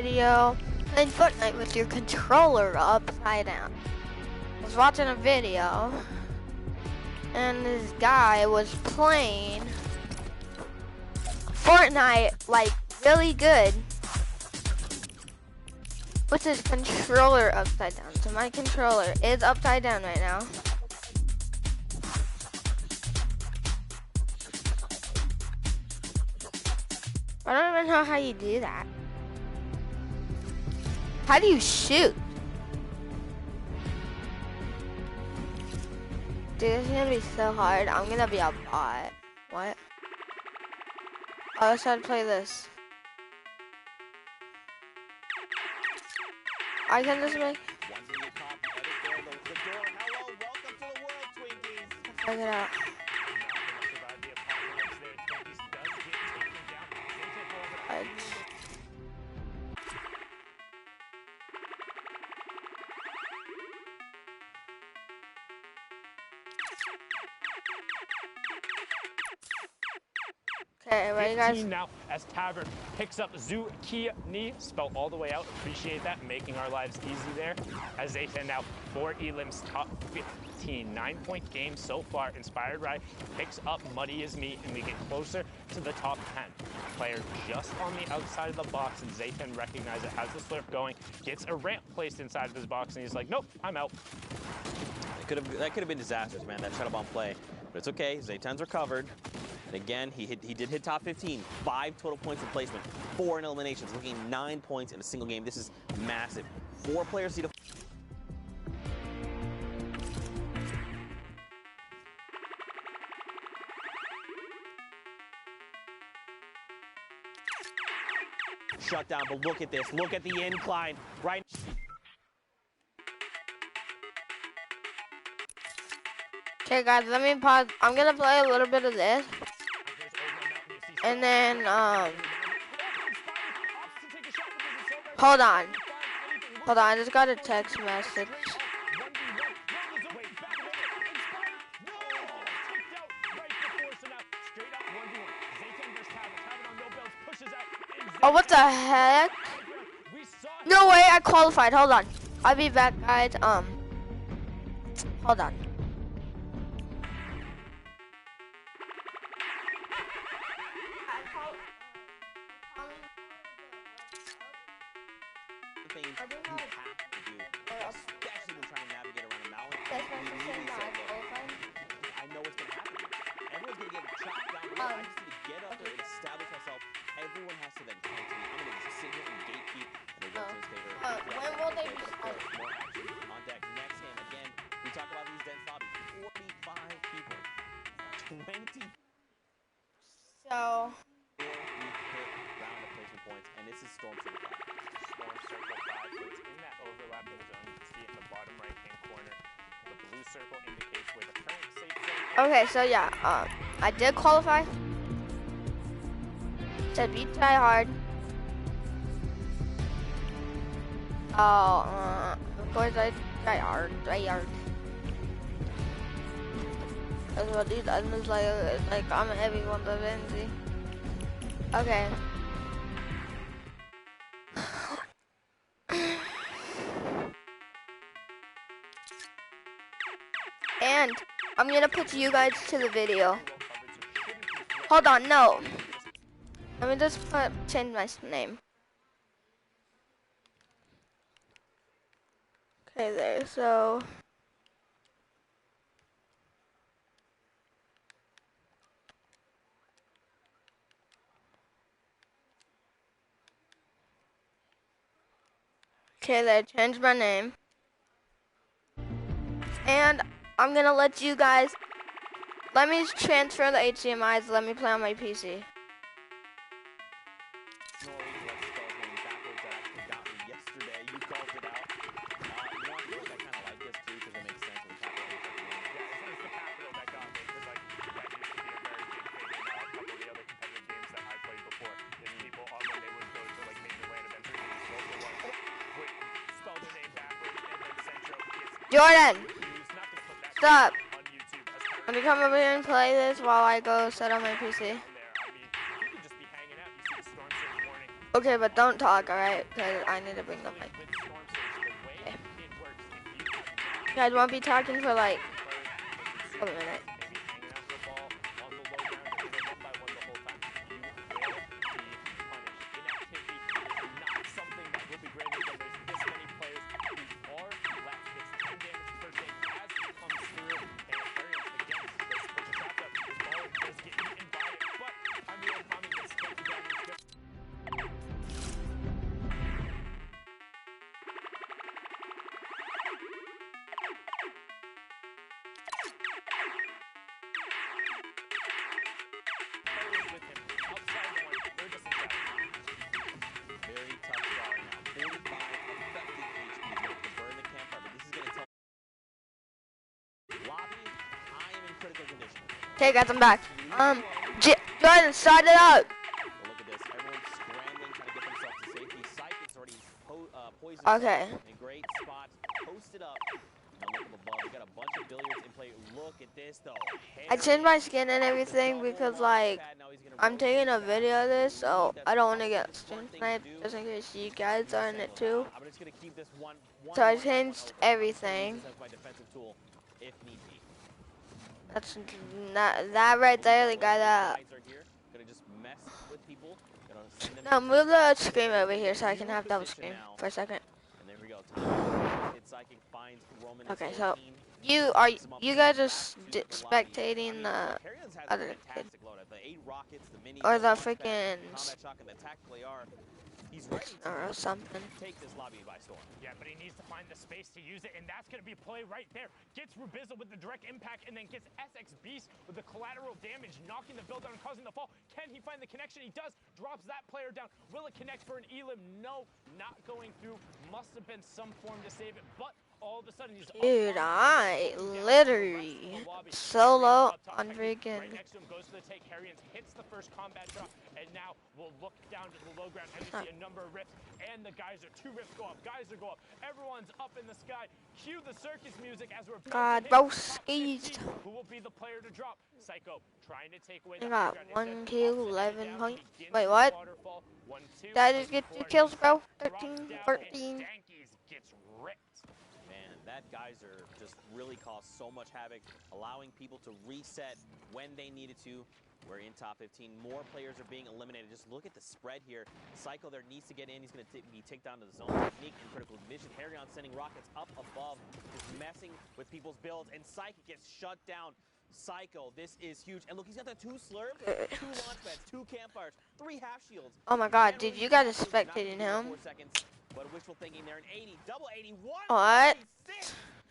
Video playing Fortnite with your controller upside down. I was watching a video and this guy was playing Fortnite like really good with his controller upside down. So my controller is upside down right now. I don't even know how you do that. How do you shoot? Dude, this is gonna be so hard. I'm gonna be a bot. What? Oh, let's try to play this. I can just make. Check it out. Okay, ready guys? Now as Tavern picks up Zucchini, spelled all the way out. Appreciate that, making our lives easy there. As they send out for Elim's top 15, 9-point game so far. Inspired Ride picks up Muddy Is Me, and we get closer to the top 10. Player just on the outside of the box, and Zayton recognizes it, has the slurp going, gets a ramp placed inside of his box, and he's like, nope, I'm out. That could have been disastrous, man, that shuttle bomb play. But it's okay, Zayton's recovered. And again, he did hit top 15, 5 total points in placement, 4 in eliminations, looking 9 points in a single game. This is massive. 4 players need to shut down, but look at this. Look at the incline right. Okay guys, let me pause. I'm gonna play a little bit of this. And then, hold on, I just got a text message. Oh, what the heck? No way, I qualified, hold on. I'll be back, guys, hold on. Things you have to do, especially when trying to navigate around a mountain. I know what's going to happen. Everyone's going to get chopped down. I just need to get up there and establish myself. Everyone has to then come to me. I'm going to just sit here and gatekeep, and it works in his favor. When will they be started? More action on deck. Next game, again, we talk about these dense lobbies. 45 people. 20. So. We hit round of placement points, and this is Storm Circle 5. Storm Circle 5, so it's in that overlapping zone. You can see in the bottom right-hand corner. The blue circle indicates where the current safe zone is. Okay, so yeah, I did qualify. Said beat try hard. Oh, of course I try hard. That's what these others like I'm everyone's a Lindsay. Okay. And I'm gonna put you guys to the video. Hold on, no. Let me just change my name. Okay, there, so. Okay, there, changed my name. And I'm gonna let you guys, let me transfer the HDMIs, let me play on my PC. Jordan, stop. I'm gonna come over here and play this while I go set up my PC. Okay, but don't talk, alright? Because I need to bring the mic. Okay. You guys won't be talking for like a minute. Okay, guys, I'm back. Jordan, start it up. Well, look at this. Everyone's scrambling, trying to get themselves to safety. Psych is already poised Okay. in great spots. Posted up. Now look up above. We got a bunch of billiards in play. Look at this, though. I changed my skin and everything because, like, I'm taking a video of this, so I don't want to get stream sniped just in case you guys are in it too. I'm just gonna keep this one. So I changed everything. As my defensive tool, if need be. That's not that right there, the guy that. Gonna just mess with people. No, move the screen over here so I can have double screen for a second. And there we go. Okay, so you guys are spectating the other kid or the freaking or something. Take this lobby by storm. Yeah, but he needs to find the space to use it, and that's going to be a play right there. Gets Rubiza with the direct impact, and then gets SX Beast with the collateral damage, knocking the build down and causing the fall. Can he find the connection? He does. Drops that player down. Will it connect for an Elim? No, not going through. Must have been some form to save it, but all of a sudden he's Dude, I literally solo on freaking. Right next to him goes for the take. Harrians hits the first combat drop, and now we'll look down to the low ground and we see a number of rifts, and the geyser. 2 rifts go up, geyser go up. Everyone's up in the sky. Cue the circus music as we're God, bro, skis. Who will be the player to drop? Psycho trying to take away I the got 1 kill, 11 points. Wait, what? Did I just get 2 kills, bro? 13, 14. Gets ripped. Man, that geyser just really caused so much havoc, allowing people to reset when they needed to. We're in top 15. More players are being eliminated. Just look at the spread here. Psycho there needs to get in. He's going to be taken down to the zone. Technique and critical vision. Harrion sending rockets up above, just messing with people's builds. And Psycho gets shut down. Psycho, this is huge. And look, he's got the 2 slurps, 2 launch pads, 2 campfires, 3 half shields. Oh my God, dude, you guys are spectating him. 4 seconds, but wishful thinking there. An 80, double 81. What?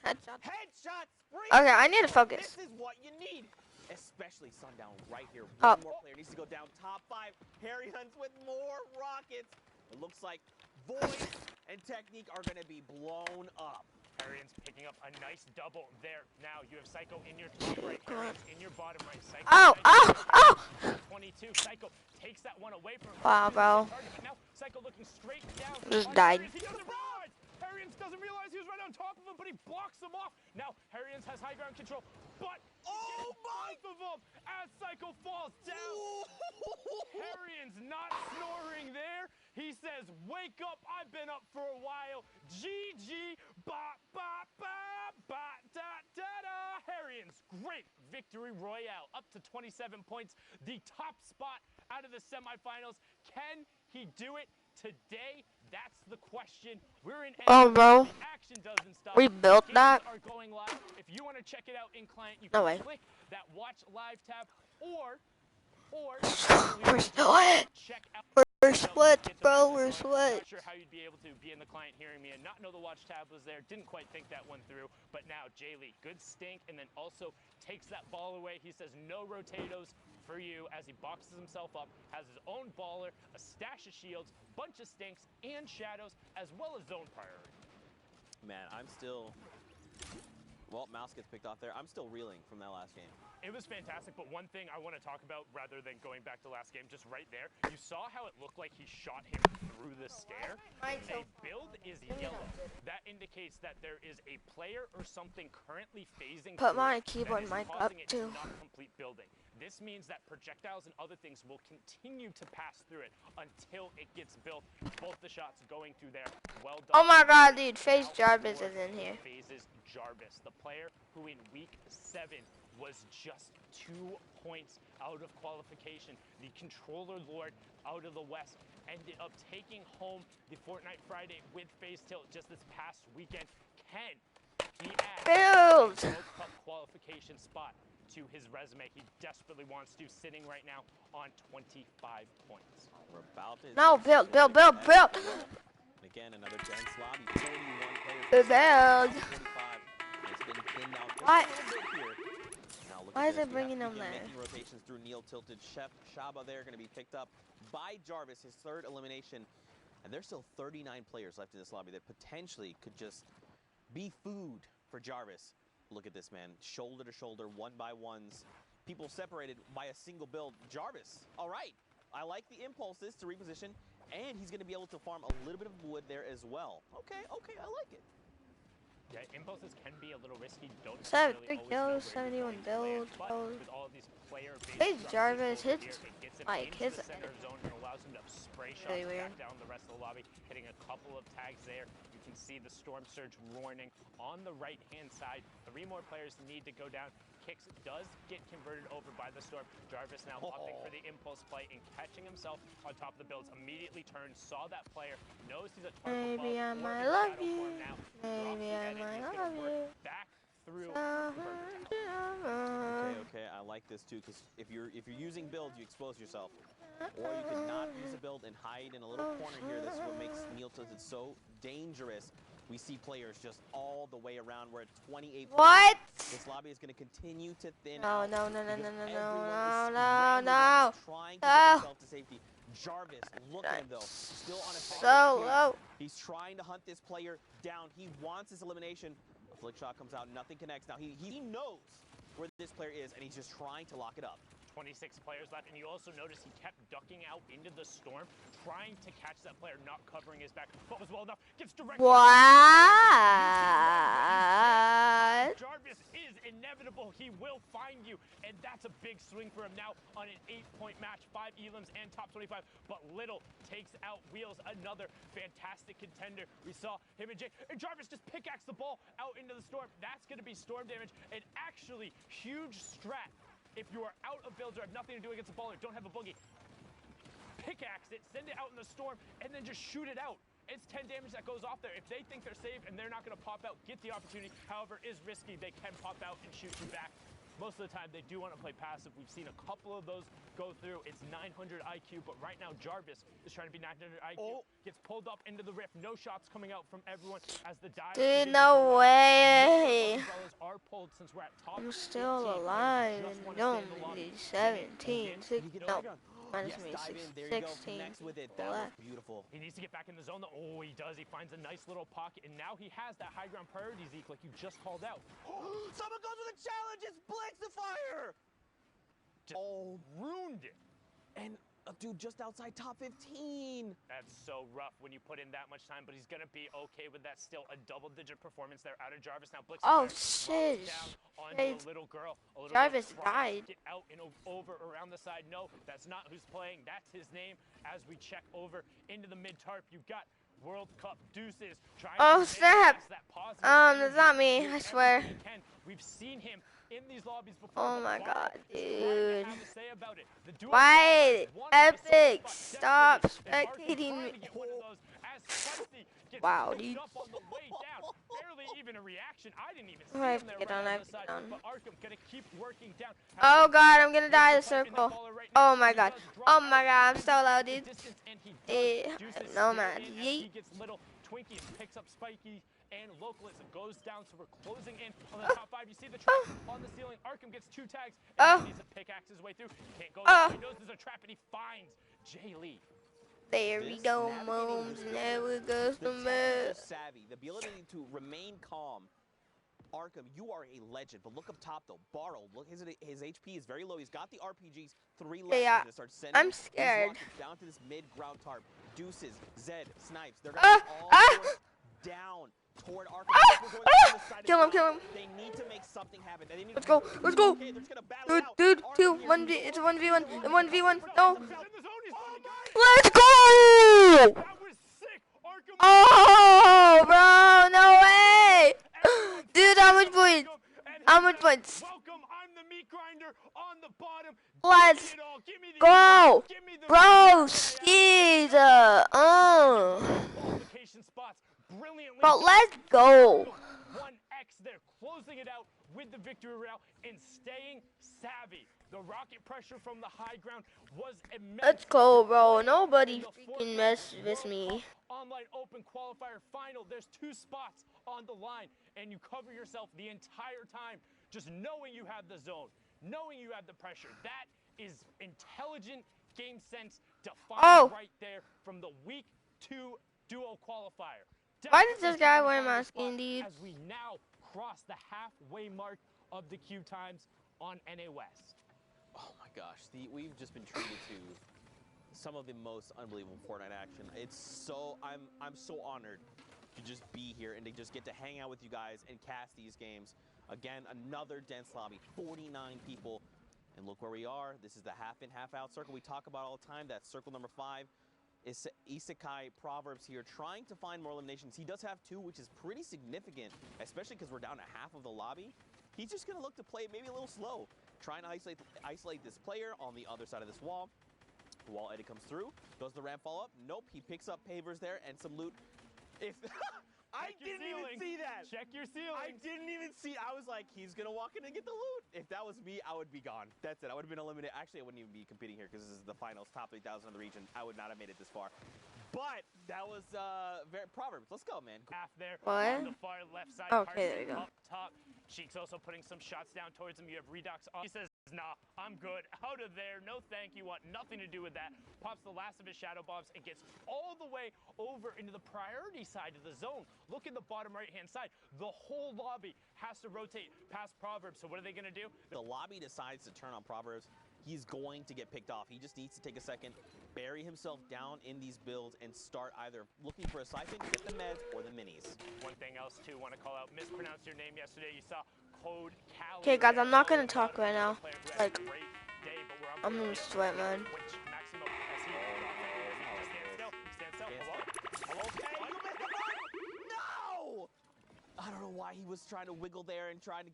Headshots. Okay, I need to focus. This is what you need. Especially Sundown right here. Oh. One more player needs to go down. Top 5. Harry Hunts with more rockets. It looks like Voice and Technique are going to be blown up. Harrian's picking up a nice double there. Now you have Psycho in your top right, Harrian's in your bottom right. Psycho Oh! 22. Psycho takes that one away from him. Wow, bro. But now Psycho looking straight down. Just died. He doesn't realize. Harrian's doesn't realize he was right on top of him, but he blocks him off. Now Harrian's has high ground control, but both of them as Psycho falls down. Harrian's not snoring there. He says, "Wake up! I've been up for a while." GG. Ba ba ba ba da da da. Harrian's great victory royale, up to 27 points, the top spot out of the semifinals. Can he do it today? That's the question. We're in. Oh, bro. Action doesn't stop. We built that. Are going live. If you want to check it out in client, you No can way. click that watch live tab, or We're split. check out. We're split, bro. We're split. Not sure how you'd be able to be in the client hearing me and not know the watch tab was there. Didn't quite think that one through. But now Jaylee, good stink, and then also takes that ball away. He says no rotatos for you as he boxes himself up, has his own baller, a stash of shields, bunch of stinks and shadows, as well as zone priority. Man, I'm still Well, Mouse gets picked off there. I'm still reeling from that last game. It was fantastic, but one thing I want to talk about rather than going back to last game, just right there, you saw how it looked like he shot him through the stair. If a build is yellow, that indicates that there is a player or something currently phasing Put through my it keyboard that is mic up causing it to too. not complete building. This means that projectiles and other things will continue to pass through it until it gets built. Both the shots going through there. Well done. Oh my god, dude, Face Jarvis is in here. Phases Jarvis, the player who in week 7 was just 2 points out of qualification. The controller lord out of the West ended up taking home the Fortnite Friday with Face Tilt just this past weekend. Can he add a World Cup qualification spot to his resume? He desperately wants to, sitting right now on 25 points. We're about to No, build. Again, another dense lobby. 41 players. Build. 45. It's been thinned out just Why? a little bit here. Now look Why at is this. it bringing them We have to there? begin making rotations through Neil Tilted. Chef Shaba there going to be picked up by Jarvis, his 3rd elimination. And there's still 39 players left in this lobby that potentially could just be food for Jarvis. Look at this, man. Shoulder to shoulder, 1-by-1s. People separated by a single build. Jarvis, all right. I like the impulses to reposition, and he's going to be able to farm a little bit of wood there as well. Okay, I like it. Yeah, impulses can be a little risky. Don't 3 necessarily always know kills, where 71 you're going to land, builds. but with all of these player-based Face structures Jarvis over hits here, it gets him like into his the center zone and allows him to spray shots really weird. back down the rest of the lobby, hitting a couple of tags there. You can see the Storm Surge warning on the right-hand side. 3 more players need to go down. Kicks does get converted over by the Storm. Jarvis now opting for the impulse play and catching himself on top of the builds. Immediately turns, saw that player, knows he's a target above, Maybe I or might in love shadow you. form now. Maybe I might love you. Back through. Okay, I like this too, because if you're using builds, you expose yourself. Or you could not use a build and hide in a little corner here. This is what makes Neil Tilted so dangerous. We see players just all the way around. We're at 28 What? players. This lobby is going to continue to thin No, out. no. Trying to No. get himself to safety. Jarvis, look at him though. Still on a So low. He's trying to hunt this player down. He wants his elimination. A flick shot comes out, nothing connects. Now he knows where this player is, and he's just trying to lock it up. 26 players left, and you also notice he kept ducking out into the storm, trying to catch that player, not covering his back, but was well enough. Gets directly. What? Jarvis is inevitable. He will find you, and that's a big swing for him now on an 8-point match. 5 elims and top 25, but Little takes out Wheels, another fantastic contender. We saw him and Jay, and Jarvis just pickaxe the ball out into the storm. That's going to be storm damage, and actually huge strat. If you are out of builds or have nothing to do against the ball or don't have a boogie, pickaxe it, send it out in the storm, and then just shoot it out. It's 10 damage that goes off there. If they think they're safe and they're not going to pop out, get the opportunity. However, is risky. They can pop out and shoot you back. Most of the time, they do want to play passive. We've seen a couple of those go through. It's 900 IQ, but right now, Jarvis is trying to be 900 IQ. Gets pulled up into the rift. No shots coming out from everyone as the dive. Dude, no way. Are pulled since we're at top I'm still 15. alive Just and wanna stay in the don't lobby. need 17, 6, You get no, the minus yes, me, dive 6, in. There you go. 16. Connects with it. That was beautiful. He needs to get back in the zone. Oh, he does. He finds a nice little pocket, and now he has that high ground priority, Zeke, like you just called out. Someone goes with a challenge. It's Blitz the Fire. Oh, ruined it. And a dude just outside top 15. That's so rough when you put in that much time, but he's going to be okay with that. Still a double-digit performance there out of Jarvis. Now Blitz Oh, fire, shit. down onto Hey, a little girl. A little Jarvis girl trying to died. Get out and over around the side. No, that's not who's playing. That's his name. As we check over into the mid-tarp, you got World Cup Deuces trying Oh, to snap. that positive That's not me, energy I swear. he can. We've seen him in these lobbies before. Oh but my Barlow God, is trying to dude. have a say about it. The duo Why? one of the Epic, spots stop desperately, and Arkham spectating trying me. to get one of those as Spicy gets Wow, picked dude. up on the way down. Barely even a reaction. I didn't even see I have him to there get right on, I on have the to side. get on. But Arkham gonna keep working down. Oh God, I'm gonna die the Gets the fight in that circle. baller right now. Oh my He God. does drop Oh my out God, I'm in so low, the dude. distance, and he does. Eh, Deuces no still man. in as Yeet. he gets Little. Twinkie picks up Spiky, and Localist goes down, so we're closing in on the top 5. You see the trap on the ceiling. Arkham gets 2 tags, and he needs to pickaxe his way through. He can't go down. He knows there's a trap, and he finds Jay Lee. There we This go, navigating moms. this There we go, The some technical savvy, the ability to remain calm. Arkham, you are a legend. But look up top, though. Barrow, look, his HP is very low. He's got the RPGs, 3 left. Yeah, He's gonna start sending I'm scared. these rockets down to this mid-ground tarp. Deuces, Zed, Snipes. They're gonna be all forced down toward Arkham. We're going on the side Kill as him, kill well. him. They need to make something happen. They need Let's to go, let's go. Okay, they're just gonna battle it out. Dude, Arkham two, here. 1v, it's a 1v1, and 1v1, no. In the zone, he's going to get Let's go! That was sick. Arkham. Oh, bro, no way! Dude, how much points? How much points? Welcome, I'm the meat grinder on the bottom. Let's Give me it all. Give me the go! give me the Bro, Steez, qualification spots brilliantly. Bro, let's go. 1x, they're closing it out with the victory route and staying savvy. The rocket pressure from the high ground was immense. Let's go, bro. Nobody freaking mess with me. Online open qualifier final. There's 2 spots on the line, and you cover yourself the entire time, just knowing you have the zone, knowing you have the pressure. That is intelligent game sense defined right there from the week 2 duo qualifier. Why does this guy wear my skin, dude? As we now cross the halfway mark of the queue times on NA West. Oh my gosh, we've just been treated to some of the most unbelievable Fortnite action. It's so, I'm so honored to just be here and to just get to hang out with you guys and cast these games. Again, another dense lobby, 49 people. And look where we are. This is the half in, half out circle we talk about all the time. That's circle number 5. Is Isekai Proverbs here trying to find more eliminations. He does have 2, which is pretty significant, especially because we're down to half of the lobby. He's just going to look to play maybe a little slow. Trying to isolate this player on the other side of this wall. Wall edit comes through. Does the ramp fall up? Nope. He picks up pavers there and some loot. If I didn't even see that. Check your ceiling. I didn't even see. I was like, he's gonna walk in and get the loot. If that was me, I would be gone. That's it. I would have been eliminated. Actually, I wouldn't even be competing here because this is the finals, top 3,000 of the region. I would not have made it this far. But that was very Proverbs. Let's go, man. Half there What? on the far left side. Okay, there you go. Up top. Cheeks also putting some shots down towards him. You have Redux on. He says, nah, I'm good. Out of there. No thank you. Want nothing to do with that. Pops the last of his shadow bombs and gets all the way over into the priority side of the zone. Look at the bottom right-hand side. The whole lobby has to rotate past Proverbs. So what are they going to do? The lobby decides to turn on Proverbs. He's going to get picked off. He just needs to take a second, bury himself down in these builds, and start either looking for a siphon, get the meds, or the minis. One thing else, too, want to call out. Mispronounced your name yesterday. You saw Code Cali. Okay, guys, I'm not gonna talk right now. Like, I'm in sweat, man. No! I don't know why he was trying to wiggle there and trying to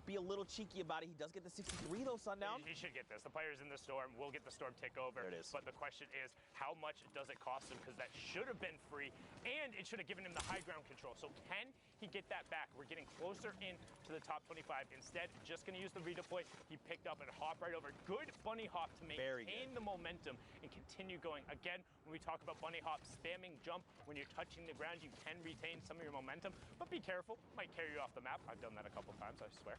be a little cheeky about it. He does get the 63 though, Sundown. He should get this. The players in the storm will get the storm takeover. There it is. But the question is, how much does it cost him? Because that should have been free, and it should have given him the high ground control. So can he get that back? We're getting closer in to the top 25. Instead, just going to use the redeploy. He picked up and hop right over. Good bunny hop to maintain the momentum and continue going. Again, when we talk about bunny hop, spamming jump when you're touching the ground, you can retain some of your momentum. But be careful. Might carry you off the map. I've done that a couple times, I swear.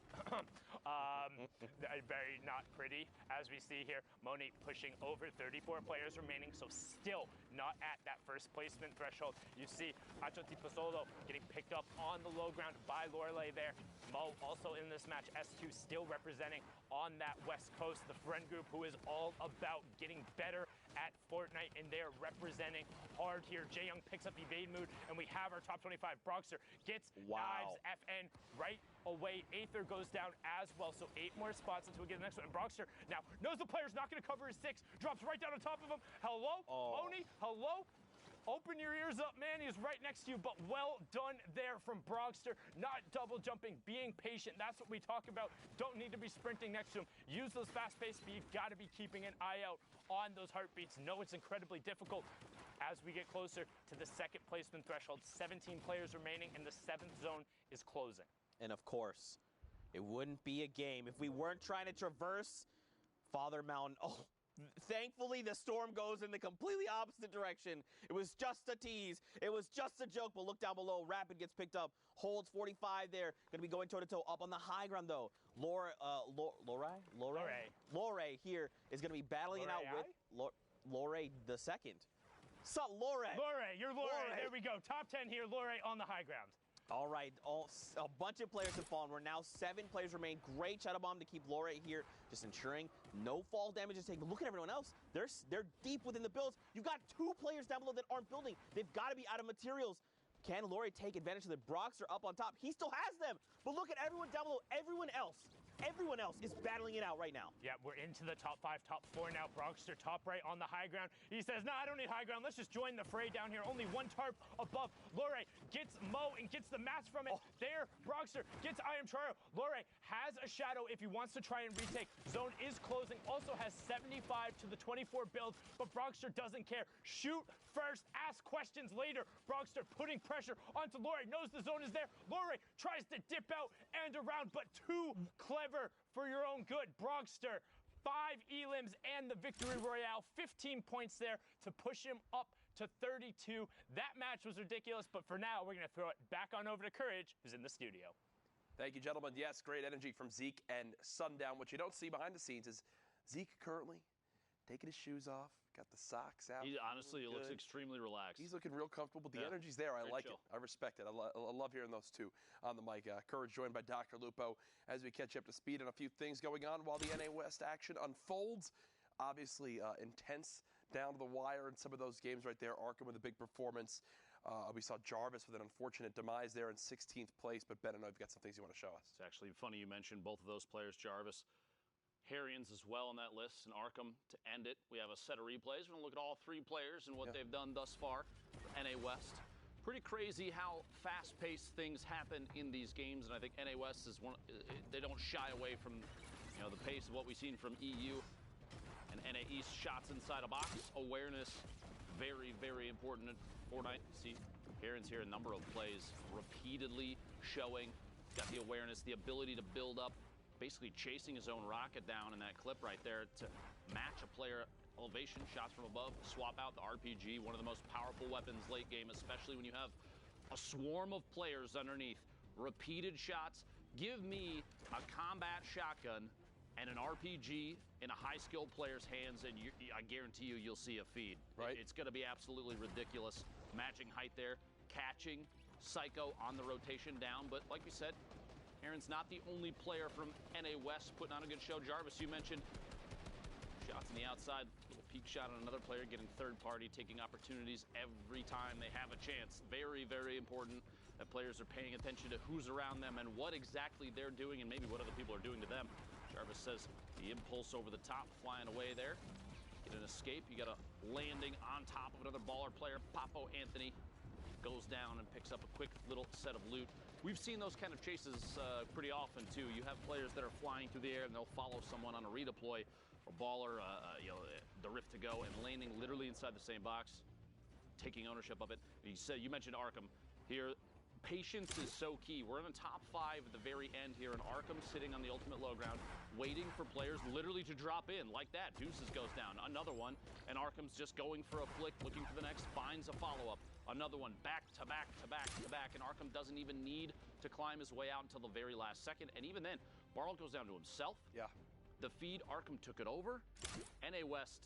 Very not pretty. As we see here, Monique pushing over 34 players remaining, so still not at that first placement threshold. You see Acho Tiposolo getting picked up on the low ground by Lorelei there. Mo also in this match, S2 still representing on that West Coast, the friend group who is all about getting better at Fortnite, and they're representing hard here. Jae Young picks up the evade mood, and we have our top 25. Broxter gets knives FN right away. Aether goes down as well, so 8 more spots until we get the next one. And Broxter now knows the player's not going to cover his 6, drops right down on top of him. Hello, Oni, hello? Open your ears up, man. He's right next to you, but well done there from Broxter. Not double jumping, being patient. That's what we talk about. Don't need to be sprinting next to him. Use those fast-paced speed. Got to be keeping an eye out on those heartbeats. No, it's incredibly difficult. As we get closer to the second placement threshold, 17 players remaining, and the 7th zone is closing. And of course, it wouldn't be a game if we weren't trying to traverse Father Mountain. Oh. Thankfully, the storm goes in the completely opposite direction. It was just a tease. It was just a joke, but look down below. Rapid gets picked up. Holds 45 there. Going to be going toe-to-toe up on the high ground, though. Lore here is going to be battling it out with Lore the second. Sup, Lore? Lore, you're Lore. There we go. Top 10 here. Lore on the high ground. All right, a bunch of players have fallen. We're now 7 players remain. Great shadow bomb to keep Lore here, just ensuring no fall damage is taken. But look at everyone else. They're deep within the builds. You've got 2 players down below that aren't building. They've got to be out of materials. Can Lore take advantage of the Broxer up on top? He still has them. But look at everyone down below. Everyone else is battling it out right now. Yeah, we're into the top 5, top 4 now. Broxter top right on the high ground. He says, no, I don't need high ground. Let's just join the fray down here. Only 1 tarp above. Lore gets Mo and gets the match from it. There, Broxter gets I Am Charo. Lore has a shadow if he wants to try and retake. Zone is closing. Also has 75 to the 24 build, but Broxter doesn't care. Shoot first, ask questions later. Broxter putting pressure onto Lore. Knows the zone is there. Lore tries to dip out and around, but too clever for your own good. Broxter, 5 elims and the victory royale, 15 points there to push him up to 32. That match was ridiculous, but for now, we're going to throw it back on over to Courage, who's in the studio. Thank you, gentlemen. Yes, great energy from Zeke and Sundown. What you don't see behind the scenes is Zeke currently taking his shoes off, got the socks out. Honestly, he looks extremely relaxed. He's looking real comfortable, but the energy's there. I like chill. it. I respect it. I love hearing those two on the mic. Courage joined by Dr. Lupo as we catch you up to speed on a few things going on while the NA West action unfolds. Obviously, intense down to the wire in some of those games right there. Arkham with a big performance. We saw Jarvis with an unfortunate demise there in 16th place, but Ben, I know you've got some things you want to show us. It's actually funny you mentioned both of those players, Jarvis. Harrians as well on that list, and Arkham to end it. We have a set of replays. We're going to look at all 3 players and what they've done thus far for NA West. Pretty crazy how fast-paced things happen in these games, and I think NA West is one. They don't shy away from, the pace of what we've seen from EU and NA East. Shots inside a box, awareness, very, very important in Fortnite. See, Harrians here, a number of plays repeatedly showing, got the awareness, the ability to build up, basically chasing his own rocket down in that clip right there to match a player elevation, shots from above, swap out the RPG, one of the most powerful weapons late game, especially when you have a swarm of players underneath. Repeated shots. Give me a combat shotgun and an RPG in a high-skilled player's hands, and I guarantee you'll see a feed. Right. It's going to be absolutely ridiculous. Matching height there, catching Psycho on the rotation down, but like we said, Aaron's not the only player from NA West putting on a good show. Jarvis, you mentioned shots on the outside, little peek shot on another player, getting third party, taking opportunities every time they have a chance. Very, very important that players are paying attention to who's around them and what exactly they're doing and maybe what other people are doing to them. Jarvis says the impulse over the top, flying away there. Get an escape. You got a landing on top of another baller player. Papo Anthony goes down and picks up a quick little set of loot. We've seen those kind of chases pretty often, too. You have players that are flying through the air, and they'll follow someone on a redeploy, or baller, the rift to go, and landing literally inside the same box, taking ownership of it. You mentioned Arkham here. Patience is so key. We're in the top 5 at the very end here, and Arkham sitting on the ultimate low ground, waiting for players literally to drop in like that. Deuces goes down, another one, and Arkham's just going for a flick, looking for the next, finds a follow-up. Another one, back to back to back to back, and Arkham doesn't even need to climb his way out until the very last second, and even then, Barl goes down to himself. Yeah. The feed, Arkham took it over. NA West,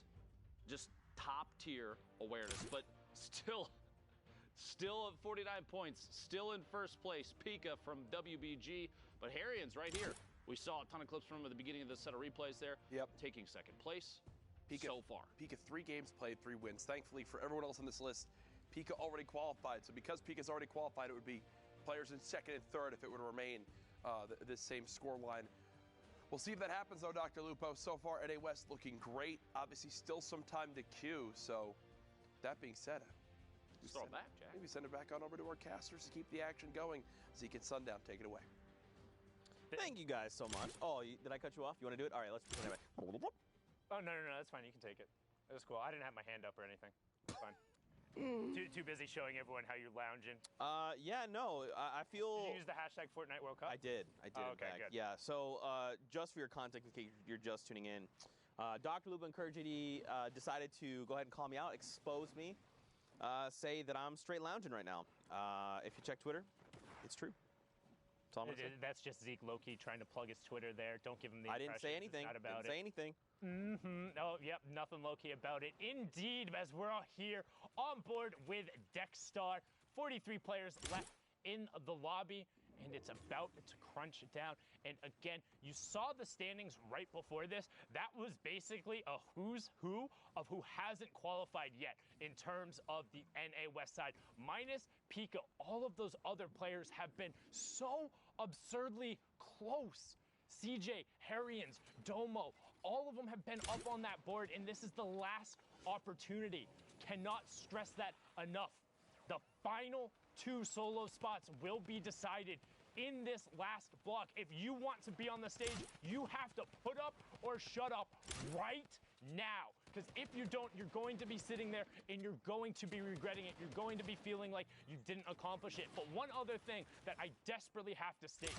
just top-tier awareness, but still at 49 points, still in first place. Pika from WBG, but Harrians right here. We saw a ton of clips from him at the beginning of the set of replays there. Yep. Taking second place Pika, so far. Pika, 3 games played, 3 wins. Thankfully for everyone else on this list, Pika already qualified. So because Pika's already qualified, it would be players in second and third if it would remain this same score line. We'll see if that happens, though, Dr. Lupo. So far, NA West looking great. Obviously, still some time to queue. So that being said, Just throw it back, Jack. maybe send it back on over to our casters to keep the action going. Zeke and Sundown, take it away. Thank you guys so much. Oh, did I cut you off? You want to do it? All right, let's do it. Oh, no, that's fine. You can take it. It was cool. I didn't have my hand up or anything. It's fine. Too busy showing everyone how you're lounging. Yeah, no, I feel... Did you use the hashtag Fortnite World Cup? I did. Oh, in okay, fact. good. Yeah, so just for your context, in case you're just tuning in, Dr. Lupo and Courage GD decided to go ahead and call me out, expose me, say that I'm straight lounging right now. If you check Twitter, it's true. That's all I'm gonna say. That's just Zeke low-key trying to plug his Twitter there. Don't give him the I impression. didn't say anything. Didn't say anything. Oh, yep, nothing low-key about it. Indeed, as we're all here on board with Dexstar. 43 players left in the lobby, and it's about to crunch it down. And again, you saw the standings right before this. That was basically a who's who of who hasn't qualified yet in terms of the NA West side. Minus Pika, all of those other players have been so absurdly close. CJ, Harrians, Domo, all of them have been up on that board, and this is the last opportunity. Cannot stress that enough. The final 2 solo spots will be decided in this last block. If you want to be on the stage, you have to put up or shut up right now. Because if you don't, you're going to be sitting there and you're going to be regretting it. You're going to be feeling like you didn't accomplish it. But one other thing that I desperately have to state.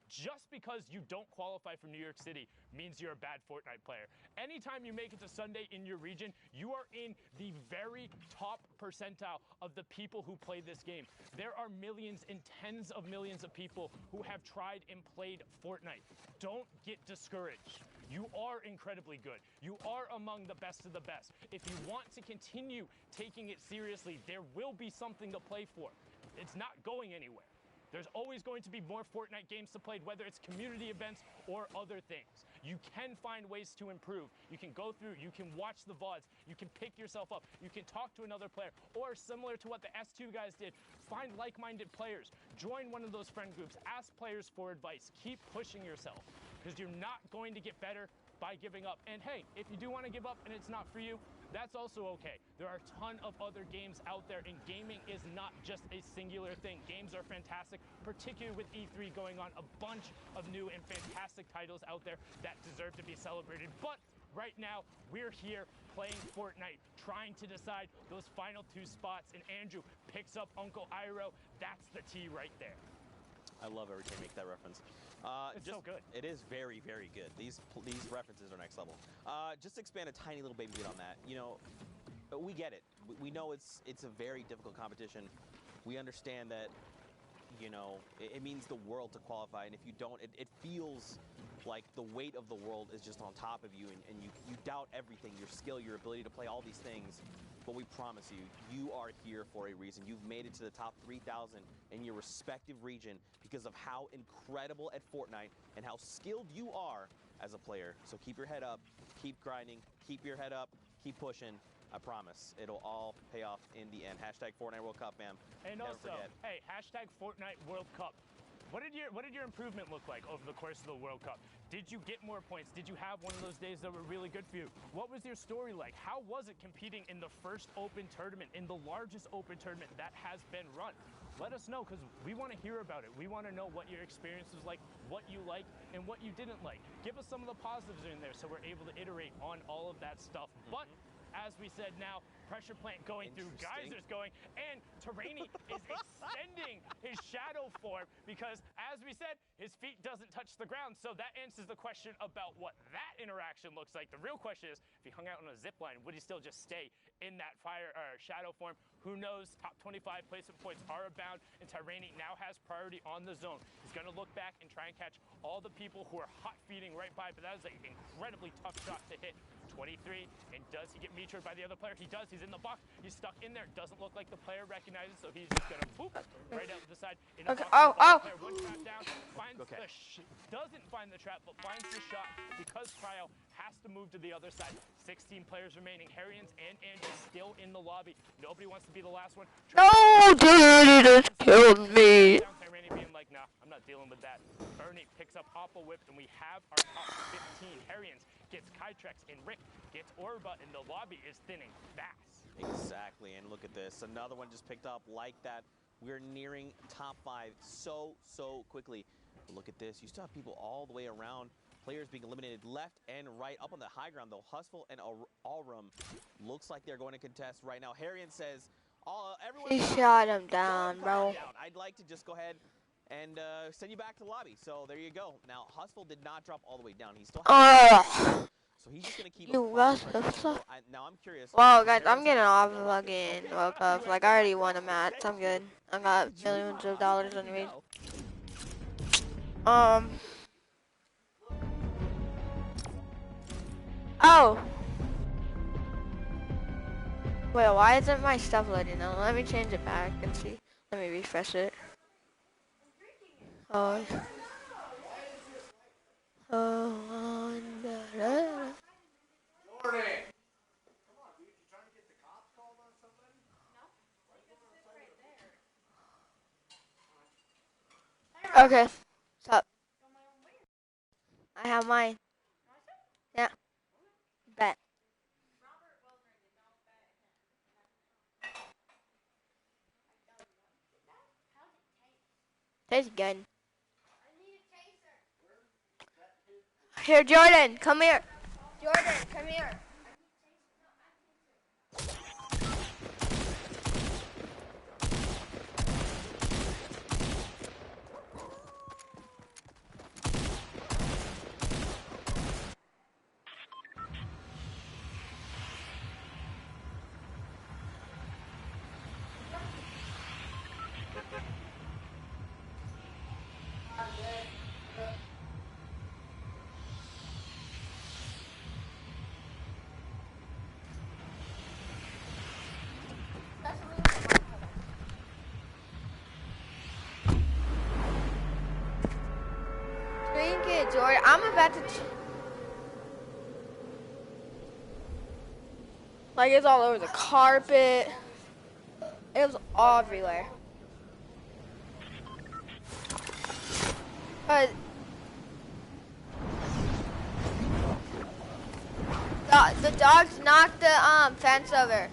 Just because you don't qualify for New York City means you're a bad Fortnite player. Anytime you make it to Sunday in your region, you are in the very top percentile of the people who play this game. There are millions and tens of millions of people who have tried and played Fortnite. Don't get discouraged. You are incredibly good. You are among the best of the best. If you want to continue taking it seriously, there will be something to play for. It's not going anywhere. There's always going to be more Fortnite games to play, whether it's community events or other things. You can find ways to improve. You can go through, you can watch the VODs, you can pick yourself up, you can talk to another player, or similar to what the S2 guys did, find like-minded players, join one of those friend groups, ask players for advice, keep pushing yourself, because you're not going to get better by giving up. And hey, if you do want to give up and it's not for you, that's also okay. There are a ton of other games out there, and gaming is not just a singular thing. Games are fantastic, particularly with E3 going on, a bunch of new and fantastic titles out there that deserve to be celebrated. But right now, we're here playing Fortnite, trying to decide those final 2 spots, and Andrew picks up Uncle Iroh. That's the T right there. I love every time you make that reference. It's so good. It is very, very good. These references are next level. Just to expand a tiny little baby bit on that, you know, we get it. We know it's a very difficult competition. We understand that, you know, it means the world to qualify, and if you don't, it feels like the weight of the world is just on top of you, and you doubt everything, your skill, your ability to play all these things. But we promise you, you are here for a reason. You've made it to the top 3,000 in your respective region because of how incredible at Fortnite and how skilled you are as a player. So keep your head up, keep grinding, keep your head up, keep pushing. I promise it'll all pay off in the end. Hashtag Fortnite World Cup, man. And Never also, forget. hey, hashtag Fortnite World Cup. What did your improvement look like over the course of the World Cup? Did you get more points? Did you have one of those days that were really good for you? What was your story like? How was it competing in the first open tournament, in the largest open tournament that has been run? Let us know, because we want to hear about it. We want to know what your experience was like, what you liked, and what you didn't like. Give us some of the positives in there so we're able to iterate on all of that stuff. But as we said now, pressure plant going through, geysers going, and Terrainy is extending his shadow form because, as we said, his feet doesn't touch the ground. So that answers the question about what that interaction looks like. The real question is, if he hung out on a zip line, would he still just stay in that shadow form? Who knows? Top 25 placement points are abound, and Terrainy now has priority on the zone. He's going to look back and try and catch all the people who are hot feeding right by, but that is an incredibly tough shot to hit. 23, and does he get meteored by the other player? He does. He's in the box. He's stuck in there. Doesn't look like the player recognizes, so he's just gonna boop right out to the side. Okay. Oh. Player, one trap down. Finds doesn't find the trap, but finds the shot because Cryo has to move to the other side. 16 players remaining. Harrians and Andrew still in the lobby. Nobody wants to be the last one. No, dude, he just killed me. Terrainy being like, nah, I'm not dealing with that. Bernie picks up Oppo Whip, and we have our top 15. Harrians gets Kytrex, and Rick gets Orba, and the lobby is thinning fast. Exactly, and look at this. Another one just picked up like that. We're nearing top 5 so quickly. But look at this. You still have people all the way around. Players being eliminated left and right. Up on the high ground, though, Hustle and Allrum looks like they're going to contest right now. Harrian says, everyone... He shot him down, bro. I'd like to just go ahead and send you back to the lobby. So there you go. Now, Hustle did not drop all the way down. He still has so he's just going to keep now I'm curious. Well, guys, I'm getting off of again. World Cup. Like, I already won a match. I'm good. I got millions of dollars anyways. Oh. Wait, why isn't my stuff loading now? Let me change it back and see. Let me refresh it. Oh. Oh. Okay. Stop. I have mine. Yeah. Bet. Tastes good. Here, Jordan, come here. Jordan, come here. Drink it, Jordan. I'm about to. Like it's all over the carpet. It was all everywhere. But the dogs knocked the fence over.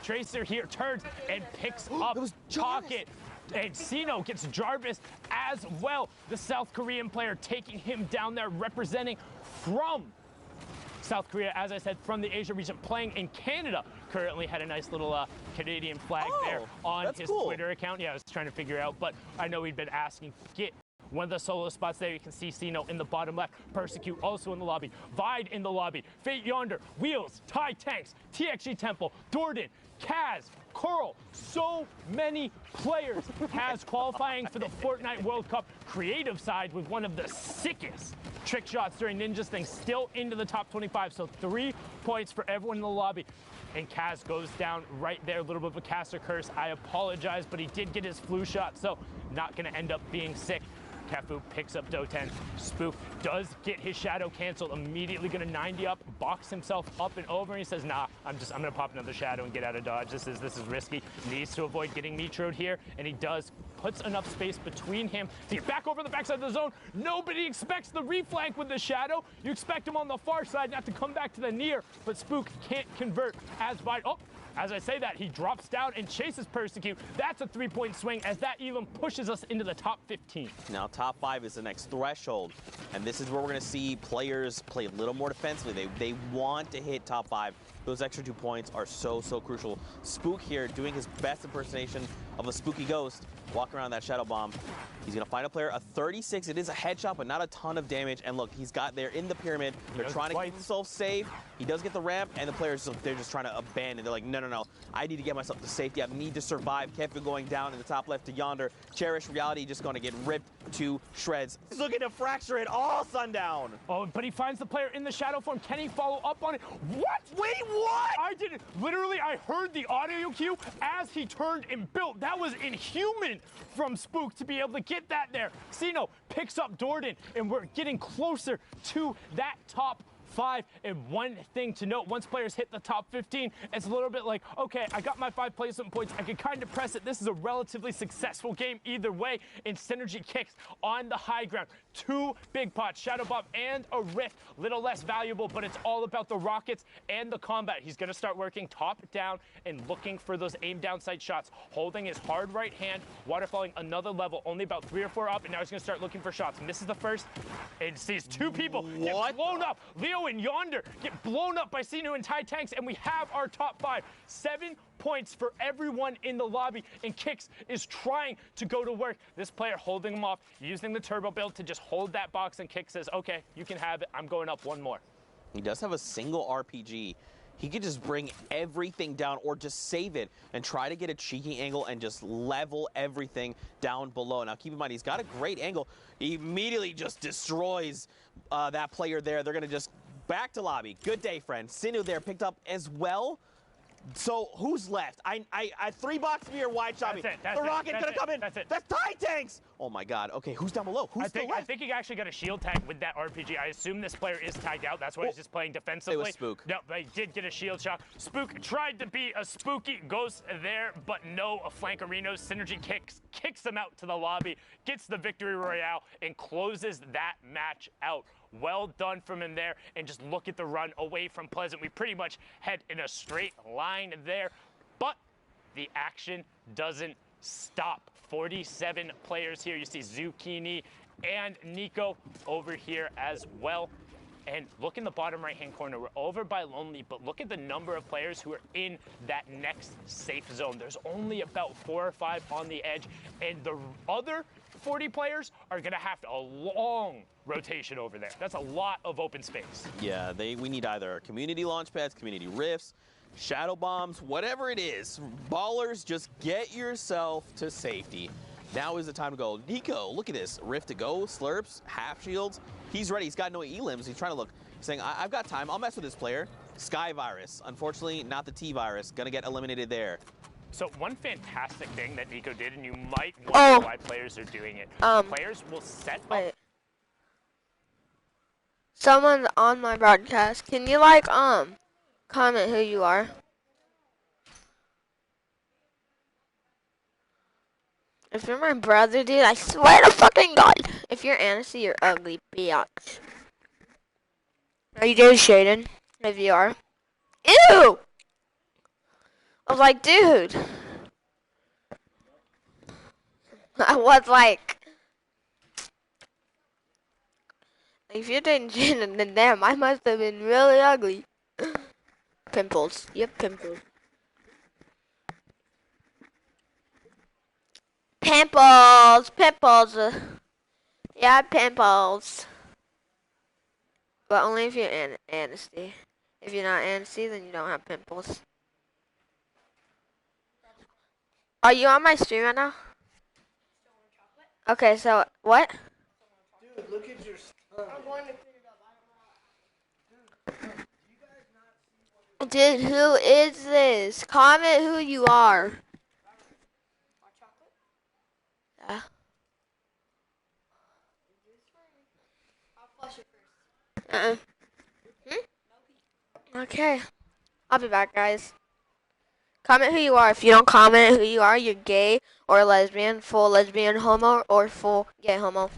Tracer here turns and picks up Pocket. And Sino gets Jarvis as well. The South Korean player taking him down there, representing from South Korea, as I said, from the Asia region, playing in Canada. Currently had a nice little Canadian flag there on his Twitter account. Yeah, I was trying to figure out, but I know he'd been asking. Get one of the solo spots there. You can see Sino in the bottom left. Persecute also in the lobby. Vide in the lobby. Fate Yonder. Wheels. Thai Tanks. TXG Temple. Dordan. Kaz. Coral. So many players. Kaz qualifying for the Fortnite World Cup creative side with one of the sickest trick shots during Ninja's thing. Still into the top 25. So 3 points for everyone in the lobby. And Kaz goes down right there. A little bit of a caster curse. I apologize, but he did get his flu shot. So not going to end up being sick. Kefu picks up Do10. Spook does get his shadow canceled. Immediately gonna 90 up, box himself up and over, and he says, nah, I'm gonna pop another shadow and get out of dodge. This is risky. Needs to avoid getting metroed here, and he does. Puts enough space between him to get back over the backside of the zone. Nobody expects the reflank with the shadow. You expect him on the far side not to come back to the near, but Spook can't convert as wide. Oh, as I say that, he drops down and chases Persecute. That's a 3-point swing as that even pushes us into the top 15. Now top 5 is the next threshold, and this is where we're going to see players play a little more defensively. They want to hit top 5. Those extra 2 points are so crucial. Spook here doing his best impersonation of a spooky ghost, walking around that shadow bomb. He's going to find a player, a 36. It is a headshot, but not a ton of damage. And look, he's got there in the pyramid. They're trying to keep himself safe. He does get the ramp, and the players, they're just trying to abandon. They're like, no. I need to get myself to safety. I need to survive. Kefu going down in the top left to Yonder. Cherish Reality just going to get ripped to shreds. He's looking to fracture it all, Sundown. Oh, but he finds the player in the shadow form. Can he follow up on it? What? Wait, what? I didn't. Literally, I heard the audio cue as he turned and built. That was inhuman from Spook to be able to get that there. Sino picks up Dordan, and we're getting closer to that top 5. And one thing to note, once players hit the top 15, it's a little bit like, okay, I got my 5 placement points. I can kind of press it. This is a relatively successful game either way. And Synergy kicks on the high ground. 2 big pots, Shadow Bomb and a Rift. Little less valuable, but it's all about the rockets and the combat. He's going to start working top down and looking for those aim down sight shots. Holding his hard right hand, waterfalling another level, only about 3 or 4 up, and now he's going to start looking for shots. Misses the first and sees 2 people get blown up. Leo and Yonder get blown up by Sinu and Thai Tanks, and we have our top 5. 7 points for everyone in the lobby, and Kix is trying to go to work. This player holding him off, using the turbo build to just hold that box, and Kix says, okay, you can have it. I'm going up 1 more. He does have a single RPG. He could just bring everything down or just save it and try to get a cheeky angle and just level everything down below. Now, keep in mind, he's got a great angle. He immediately just destroys that player there. They're going to just back to lobby. Good day, friend. Sinu there picked up as well. So who's left? I 3-box me or wide shot me. The rocket gonna come in. That's Thai Tanks. Oh my God. Okay, who's down below? Who's still left? I think he actually got a shield tag with that RPG. I assume this player is tagged out. That's why he's just playing defensively. It was Spook. No, but he did get a shield shot. Spook tried to be a spooky ghost there, but no. A Flankerino's Synergy kicks him out to the lobby, gets the victory royale, and closes that match out. Well done from him there, and just look at the run away from Pleasant. We pretty much head in a straight line there, but the action doesn't stop. 47 players here. You see Zucchini and Nico over here as well. And look in the bottom right-hand corner. We're over by Lonely, but look at the number of players who are in that next safe zone. There's only about 4 or 5 on the edge, and the other 40 players are going to have a long rotation over there. That's a lot of open space. Yeah, we need either community launch pads, community rifts, shadow bombs, whatever it is. Ballers, just get yourself to safety. Now is the time to go. Nico, look at this. Rift to go, slurps, half shields. He's ready. He's got no E-limbs. He's trying to look. He's saying, I've got time. I'll mess with this player. Sky Virus. Unfortunately, not the T-Virus. Gonna get eliminated there. So one fantastic thing that Nico did, and you might wonder why players are doing it. Players will set up. Someone's on my broadcast. Can you comment who you are? If you're my brother, dude, I swear to fucking God. If you're Annecy, you're ugly, biatch. Are you David Shaden? If you are. Ew! I was like, dude. I was like, if you're doing gin, then damn, I must have been really ugly. Pimples. Yep, pimples. Pimples. Pimples. Yeah, pimples. But only if you're Anasty. If you're not Anasty, then you don't have pimples. Are you on my stream right now? Okay, so what? Dude, look at your stuff. I'm going to clean it up. Dude, who is this? Comment who you are. Yeah. Okay. I'll be back, guys. Comment who you are. If you don't comment who you are, you're gay or lesbian, full lesbian homo, or full gay homo.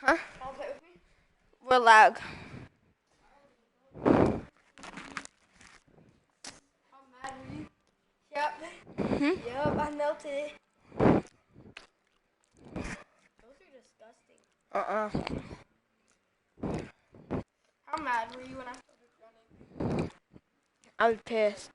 Huh? We're lag. Yep. Yep, I melted it. Those are disgusting. How mad were you when I started running? I was pissed.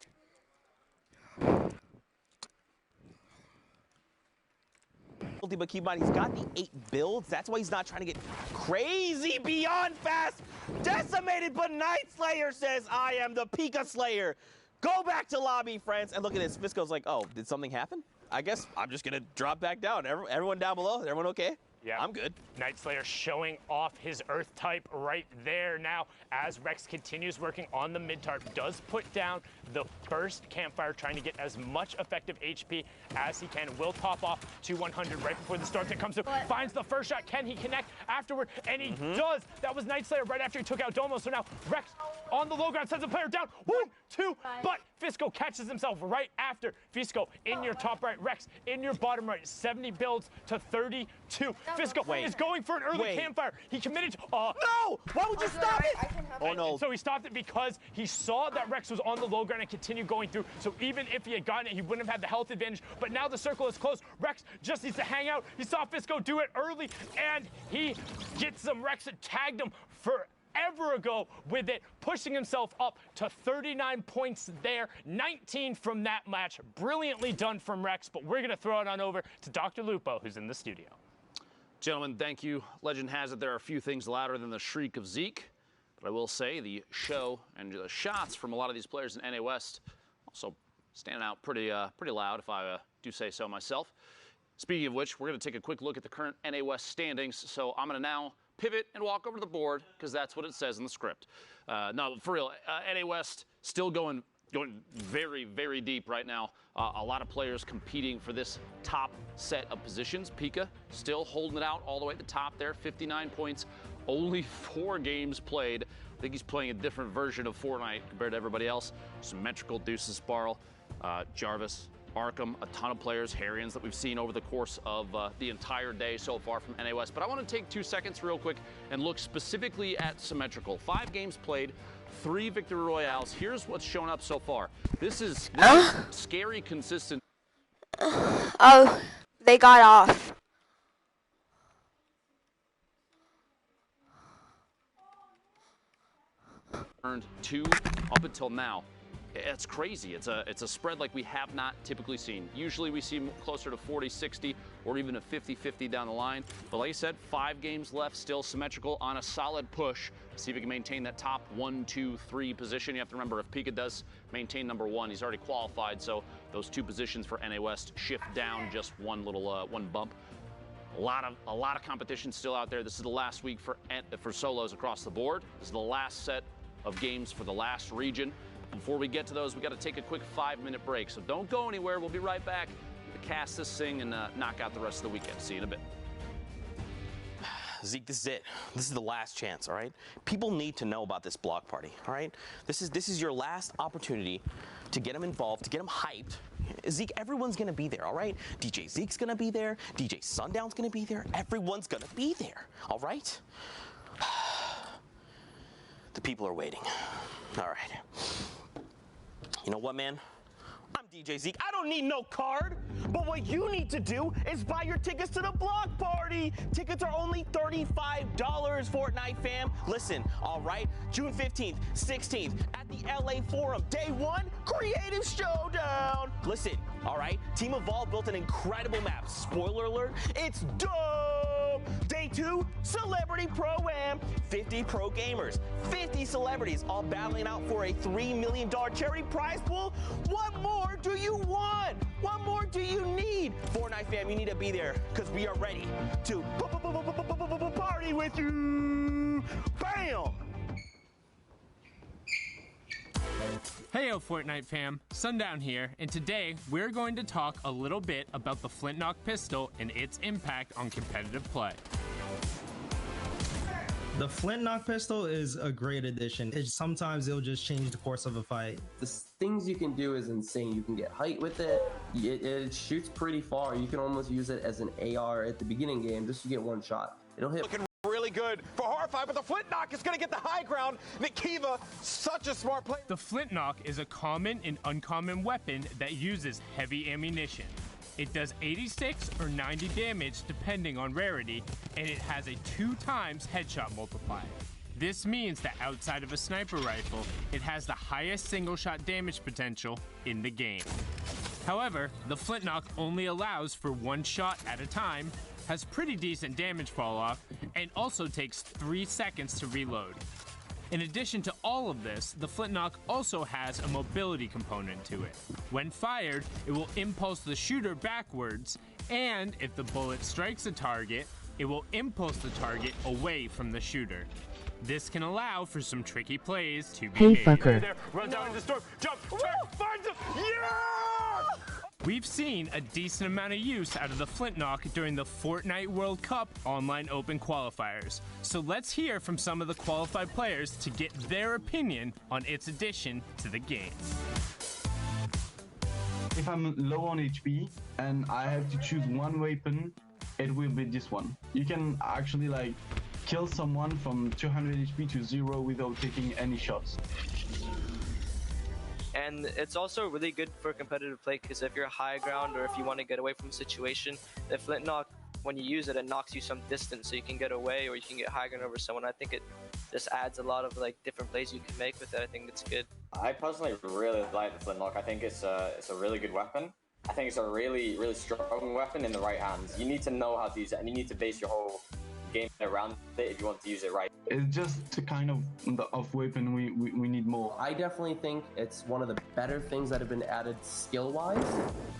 But keep in mind, he's got the 8 builds. That's why he's not trying to get crazy beyond fast. Decimated, but Night Slayer says, I am the Pika Slayer. Go back to lobby, friends. And look at this. Fisco's like, oh, did something happen? I guess I'm just going to drop back down. Everyone down below, everyone okay? Yeah, I'm good. Night Slayer showing off his Earth type right there now as Rex continues working on the mid-tarp, does put down the first campfire, trying to get as much effective HP as he can. Will top off to 100 right before the start that comes through. Finds the first shot. Can he connect afterward? And he does. That was Night Slayer right after he took out Domo. So now Rex on the low ground sends a player down. 1, 2, but Fisco catches himself right after. Fisco in your top right, Rex in your bottom right. 70 builds to 32. Fisco is going for an early campfire. He committed to, No! Why would you stop it? Oh, no. So he stopped it because he saw that Rex was on the low ground and continued going through. So even if he had gotten it, he wouldn't have had the health advantage. But now the circle is closed. Rex just needs to hang out. He saw Fisco do it early, and he gets them. Rex had tagged him forever ago with it, pushing himself up to 39 points there. 19 from that match. Brilliantly done from Rex, but we're going to throw it on over to Dr. Lupo, who's in the studio. Gentlemen, thank you. Legend has it there are a few things louder than the shriek of Zeke. But I will say the show and the shots from a lot of these players in NA West also standing out pretty loud, if I do say so myself. Speaking of which, we're going to take a quick look at the current NA West standings. So I'm going to now pivot and walk over to the board because that's what it says in the script. No, for real, NA West still going very, very deep right now. A lot of players competing for this top set of positions. Pika still holding it out all the way at the top there, 59 points, only 4 games played. I think he's playing a different version of Fortnite compared to everybody else. Symmetrical, Deuces, Sparl, Jarvis, Arkham, a ton of players, Harrians that we've seen over the course of the entire day so far from NA West. But I want to take 2 seconds real quick and look specifically at Symmetrical. 5 games played, 3 victory royales. Here's what's shown up so far. This is scary consistent. Oh, they got off. Earned 2 up until now. It's crazy. It's a spread like we have not typically seen. Usually we see closer to 40-60 or even a 50-50 down the line. But like I said, 5 games left, still Symmetrical on a solid push. See if he can maintain that top 1, 2, 3 position. You have to remember, if Pika does maintain number 1, he's already qualified. So those 2 positions for NA West shift down just one little one bump. A lot of competition still out there. This is the last week for solos across the board. This is the last set of games for the last region. Before we get to those, we got to take a quick 5-minute break. So don't go anywhere. We'll be right back to cast this thing and knock out the rest of the weekend. See you in a bit. Zeke, this is it. This is the last chance, all right? People need to know about this block party, all right? This is your last opportunity to get them involved, to get them hyped. Zeke, everyone's going to be there, all right? DJ Zeke's going to be there. DJ Sundown's going to be there. Everyone's going to be there, all right? The people are waiting. All right. You know what, man? I'm DJ Zeke. I don't need no card. But what you need to do is buy your tickets to the block party. Tickets are only $35, Fortnite fam. Listen, all right? June 15th, 16th at the LA Forum. Day 1, Creative Showdown. Listen, all right? Team Evolve built an incredible map. Spoiler alert, it's dope. Day 2, Celebrity Pro-Am. 50 pro gamers, 50 celebrities, all battling out for a $3 million charity prize pool. What more do you want? What more do you need? Fortnite fam, you need to be there because we are ready to party with you. Bam! Heyo Fortnite fam, Sundown here, and today we're going to talk a little bit about the Flintlock pistol and its impact on competitive play. The Flintlock pistol is a great addition. Sometimes it'll just change the course of a fight. The things you can do is insane. You can get height with it. It shoots pretty far. You can almost use it as an AR at the beginning game just to get one shot. It'll hit. Looking really good for Horrify, but the Flintlock is going to get the high ground. Nikiva, such a smart player. The Flintlock is a common and uncommon weapon that uses heavy ammunition. It does 86 or 90 damage depending on rarity, and it has a 2 times headshot multiplier. This means that outside of a sniper rifle, it has the highest single shot damage potential in the game. However, the Flintlock only allows for 1 shot at a time, has pretty decent damage fall off, and also takes 3 seconds to reload. In addition to all of this, the Flintlock also has a mobility component to it. When fired, it will impulse the shooter backwards, and if the bullet strikes a target, it will impulse the target away from the shooter. This can allow for some tricky plays to be made. fucker. There, run down in the storm, jump, turn, finds him, yeah! We've seen a decent amount of use out of the Flintlock during the Fortnite World Cup online open qualifiers. So let's hear from some of the qualified players to get their opinion on its addition to the game. If I'm low on HP and I have to choose one weapon, it will be this one. You can actually like kill someone from 200 HP to 0 without taking any shots. And it's also really good for competitive play because if you're high ground or if you want to get away from a situation, the Flintlock, when you use it, it knocks you some distance so you can get away or you can get high ground over someone. I think it just adds a lot of like different plays you can make with it. I think it's good. I personally really like the Flintlock. I think it's a really good weapon. I think it's a really strong weapon in the right hands. You need to know how to use it, and you need to base your whole game around it if you want to use it right. It's just the kind of weapon we need more. I definitely think it's one of the better things that have been added skill-wise.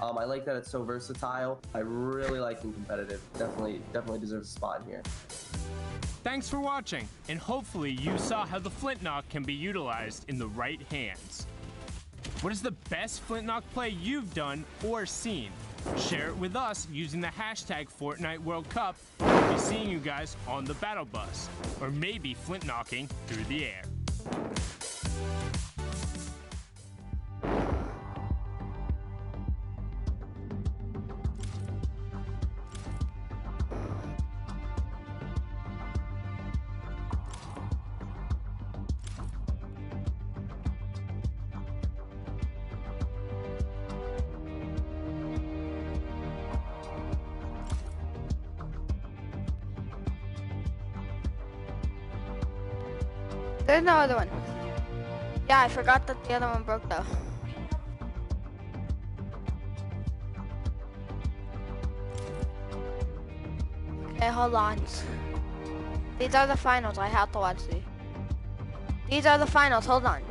I like that it's so versatile. I really like it competitive. Definitely deserves a spot in here. Thanks for watching, and hopefully you saw how the Flintlock can be utilized in the right hands. What is the best Flintlock play you've done or seen? Share it with us using the hashtag Fortnite World Cup. We'll be seeing you guys on the battle bus, or maybe Flintlocking through the air. There's no other one. Yeah, I forgot that the other one broke though. Okay, hold on. These are the finals. I have to watch these. These are the finals. Hold on.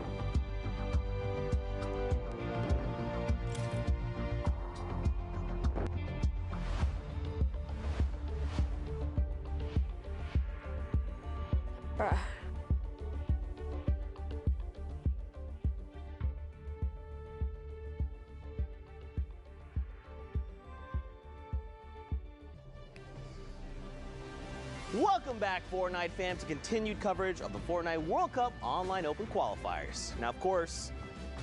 Bruh. Welcome back, Fortnite fam, to continued coverage of the Fortnite World Cup online open qualifiers. Now, of course,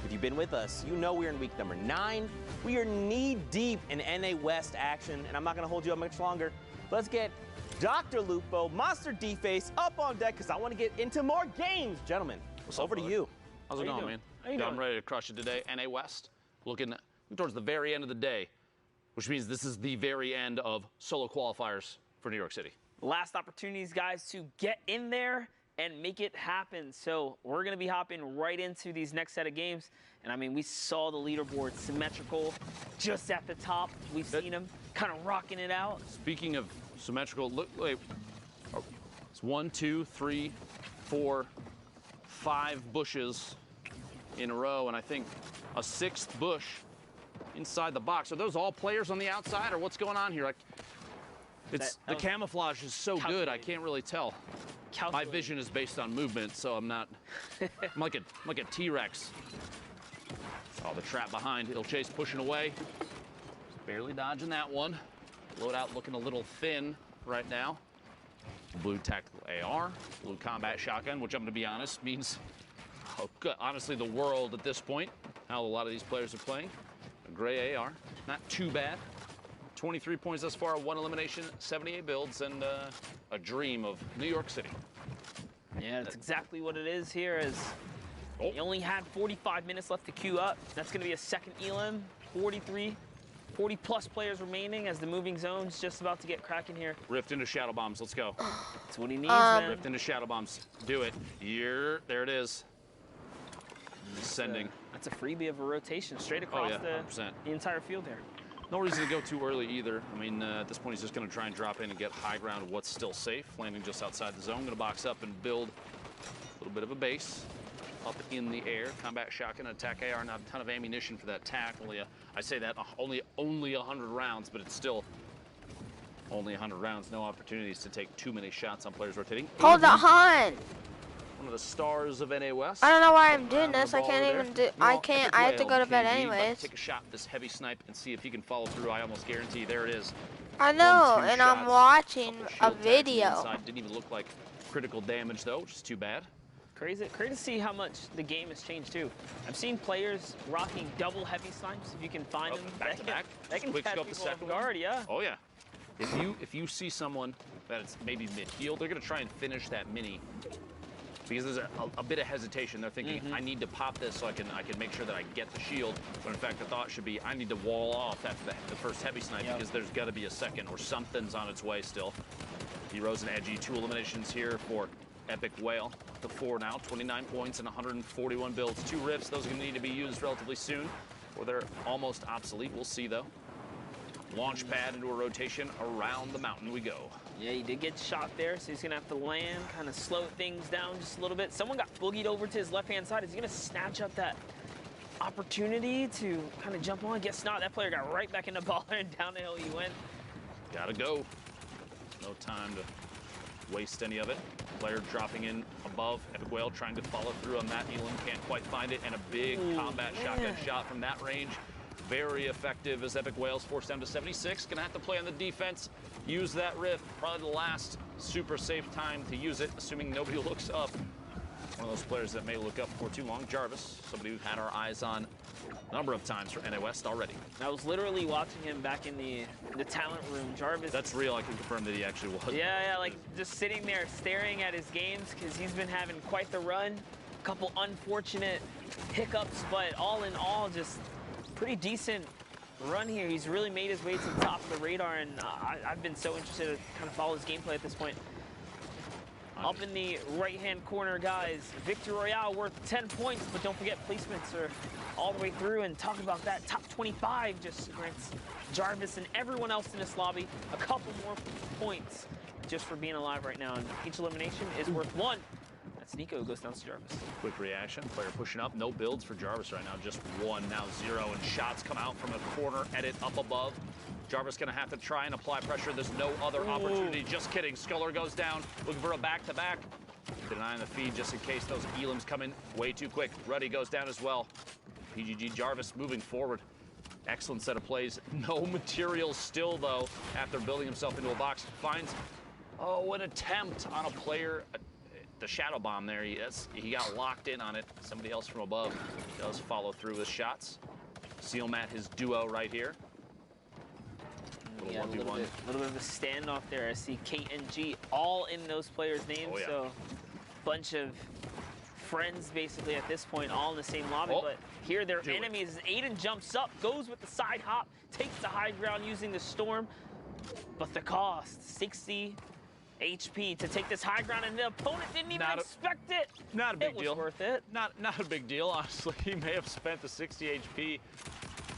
if you've been with us, you know we're in week number 9. We are knee-deep in NA West action, and I'm not going to hold you up much longer. Let's get Dr. Lupo, Monster D-Face up on deck, because I want to get into more games. Gentlemen, over to you. How's it going, man? I'm ready to crush it today. NA West, looking towards the very end of the day, which means this is the very end of solo qualifiers for New York City. Last opportunities, guys, to get in there and make it happen. So we're going to be hopping right into these next set of games. And I mean, we saw the leaderboard symmetrical just at the top. We've seen them kind of rocking it out. Speaking of symmetrical, look, wait. Oh, it's 1, 2, 3, 4, 5 bushes in a row, and I think a 6th bush inside the box. Are those all players on the outside, or what's going on here? The camouflage is so good, I can't really tell. My vision is based on movement, so I'm not. I'm like a T-Rex. Oh, the trap behind. He'll chase pushing away. Barely dodging that one. Loadout looking a little thin right now. Blue tactical AR, blue combat shotgun, which I'm going to be honest means, honestly, the world at this point. How a lot of these players are playing. A gray AR, not too bad. 23 points thus far, 1 elimination, 78 builds, and a dream of New York City. Yeah, that's exactly what it is here. As you only had 45 minutes left to queue up. That's going to be a second elim. 40 plus players remaining as the moving zone's just about to get cracking here. Rift into shadow bombs. Let's go. That's what he needs, man. Rift into shadow bombs. Do it. There it is. Descending. That's a freebie of a rotation straight across the entire field here. No reason to go too early either. I mean, at this point, he's just going to try and drop in and get high ground of what's still safe, landing just outside the zone. Going to box up and build a little bit of a base up in the air. Combat shotgun, attack AR, not a ton of ammunition for that tack. I say that only 100 rounds, but it's still Only 100 rounds, no opportunities to take too many shots on players rotating. Hold the Aiden, hunt. one of the stars of NA West. I don't know why I'm Putting doing around this. the I can't baller even there. do. I Well, can't. Epic I have to Whale go to bed can be, but anyways. take a shot at this heavy snipe and see if he can follow through. I almost guarantee there it is. I know, 1, 2 and I'm shots, watching couple a shield tags on the video. inside. Didn't even look like critical damage though, which is too bad. Crazy to see how much the game has changed too. I've seen players rocking double heavy snipes. If you can find them, Back to back. That can Quick catch scope the people off second guard. one. Yeah. Oh yeah. If you see someone that's maybe mid-heal, they're gonna try and finish that mini. Because there's a bit of hesitation. They're thinking, I need to pop this so I can make sure that I get the shield. But in fact, the thought should be, I need to wall off after the first heavy snipe because there's got to be a second or something's on its way still. Heroes and Edgy, 2 eliminations here for Epic Whale. The 4 now, 29 points and 141 builds. 2 rifts, those are going to need to be used relatively soon, or they're almost obsolete. We'll see though. Launch pad into a rotation, around the mountain we go. Yeah, he did get shot there, so he's gonna have to land, kind of slow things down just a little bit. Someone got boogied over to his left-hand side. Is he gonna snatch up that opportunity to kind of jump on? Guess not. That player got right back in the baller and down the hill he went. Gotta go. No time to waste any of it. Player dropping in above. Epic Whale trying to follow through on that. Elam can't quite find it, and a big combat shotgun shot from that range. Very effective as Epic Whale's forced down to 76. Gonna have to play on the defense. Use that rift. Probably the last super safe time to use it, assuming nobody looks up. One of those players that may look up for too long. Jarvis, somebody we've had our eyes on a number of times for NA West already. I was literally watching him back in the talent room. Jarvis. That's real. I can confirm that he actually was. Yeah, like just sitting there staring at his games because he's been having quite the run. A couple unfortunate hiccups, but all in all, just pretty decent run here. He's really made his way to the top of the radar, and I've been so interested to kind of follow his gameplay at this point. Up in the right-hand corner, guys, Victory Royale worth 10 points, but don't forget placements are all the way through, and talk about that, top 25 just grants Jarvis and everyone else in this lobby a couple more points just for being alive right now, and each elimination is worth 1. That's Nico, goes down to Jarvis. Quick reaction, player pushing up, no builds for Jarvis right now, just 1, now 0, and shots come out from a corner, edit up above. Jarvis gonna have to try and apply pressure. There's no other opportunity. Just kidding. Sculler goes down, looking for a back-to-back. Denying the feed just in case those Elams come in way too quick. Ruddy goes down as well. PGG Jarvis moving forward. Excellent set of plays. No materials still, though, after building himself into a box. Finds, an attempt on a player. The shadow bomb there, he got locked in on it. Somebody else from above does follow through with shots. Seal Matt, his duo right here. Yeah, a little bit of a standoff there. I see Kate and G all in those players' names, so bunch of friends basically at this point, all in the same lobby. But here they're enemies. Aiden jumps up, goes with the side hop, takes the high ground using the storm. But the cost, 60 HP to take this high ground, and the opponent didn't even expect it. Not a big deal. It was worth it. Not a big deal, honestly. He may have spent the 60 HP.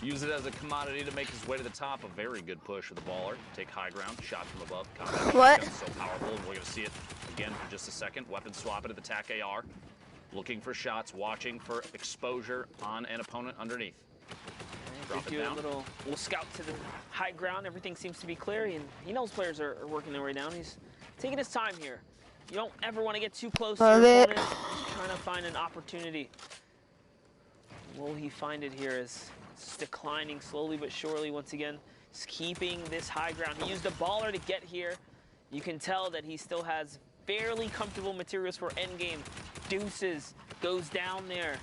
Use it as a commodity to make his way to the top. A very good push for the baller. Take high ground, shot from above. Combat so powerful, and we're going to see it again for just a second. Weapon swap into the TAC AR. Looking for shots, watching for exposure on an opponent underneath. Drop it down. A little scout to the high ground. Everything seems to be clear, and he knows players are working their way down. He's taking his time here. You don't ever want to get too close to your opponent. Just trying to find an opportunity. Will he find it here? It's declining slowly but surely once again. Just keeping this high ground. He used a baller to get here. You can tell that he still has fairly comfortable materials for endgame. Deuces goes down there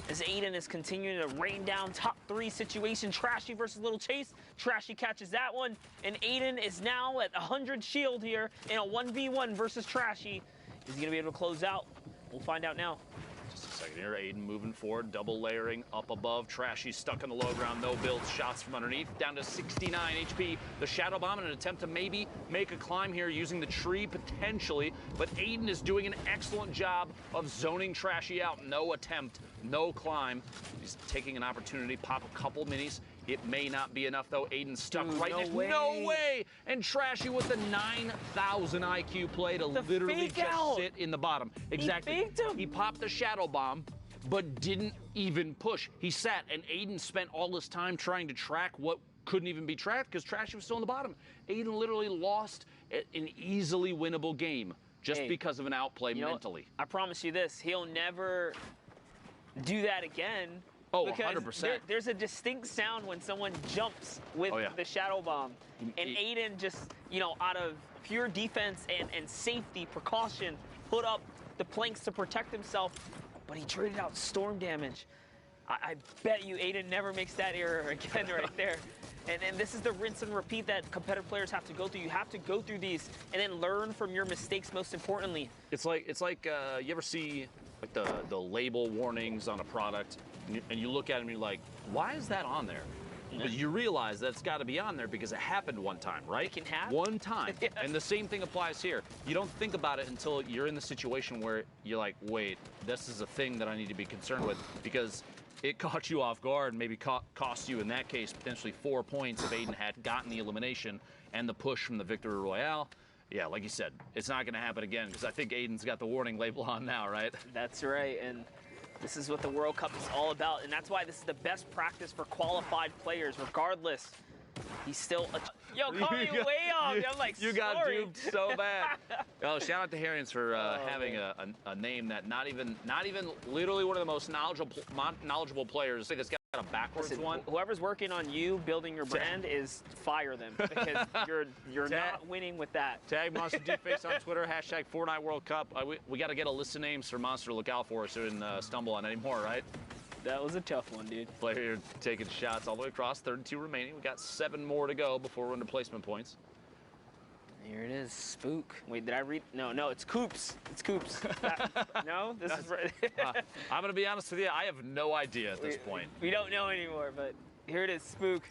as Aiden is continuing to rain down top 3 situation. Trashy versus Little Chase. Trashy catches that one, and Aiden is now at 100 shield here in a 1v1 versus Trashy. Is he gonna be able to close out? We'll find out now. Just a second here, Aiden moving forward, double layering up above. Trashy stuck on the low ground, no builds, shots from underneath, down to 69 HP. The shadow bomb in an attempt to maybe make a climb here using the tree potentially, but Aiden is doing an excellent job of zoning Trashy out. No attempt, no climb. He's taking an opportunity, pop a couple minis. It may not be enough though. Aiden stuck right next. No way! And Trashy with the 9,000 IQ play to literally just sit in the bottom. Exactly. He faked him. He popped the shadow bomb, but didn't even push. He sat, and Aiden spent all his time trying to track what couldn't even be tracked because Trashy was still on the bottom. Aiden literally lost an easily winnable game just because of an outplay mentally. I promise you this, he'll never do that again. Oh, because 100%. There's a distinct sound when someone jumps with the Shadow Bomb. And Aiden just, out of pure defense and safety precaution, put up the planks to protect himself, but he traded out storm damage. I bet you Aiden never makes that error again right there. And this is the rinse and repeat that competitive players have to go through. You have to go through these and then learn from your mistakes, most importantly. It's like you ever see like the label warnings on a product, and you look at them and you're like, why is that on there? But you realize that's got to be on there because it happened one time, right? It can happen. One time. Yes. And the same thing applies here. You don't think about it until you're in the situation where you're like, wait, this is a thing that I need to be concerned with because it caught you off guard, maybe cost you, in that case, potentially 4 points if Aiden had gotten the elimination and the push from the Victory Royale. Yeah, like you said, it's not going to happen again because I think Aiden's got the warning label on now, right? That's right, and this is what the World Cup is all about, and that's why this is the best practice for qualified players, regardless. He's still yo, call me way off. I'm like, you got duped so bad. Oh, shout out to Harrians for having a name that not even literally one of the most knowledgeable players. I think it's got a backwards one. Whoever's working on you building your brand is fire them because you're not winning with that. Tag Monster Deepface on Twitter, hashtag Fortnite World Cup. We got to get a list of names for Monster to look out for so we didn't stumble on any more, right? That was a tough one, dude. Player taking shots all the way across, 32 remaining. We got 7 more to go before we're into placement points. Here it is, Spook. Wait, did I read? No, it's Coops. It's Coops. No, this is right. I'm gonna be honest with you. I have no idea at this point. We don't know anymore, but here it is, Spook.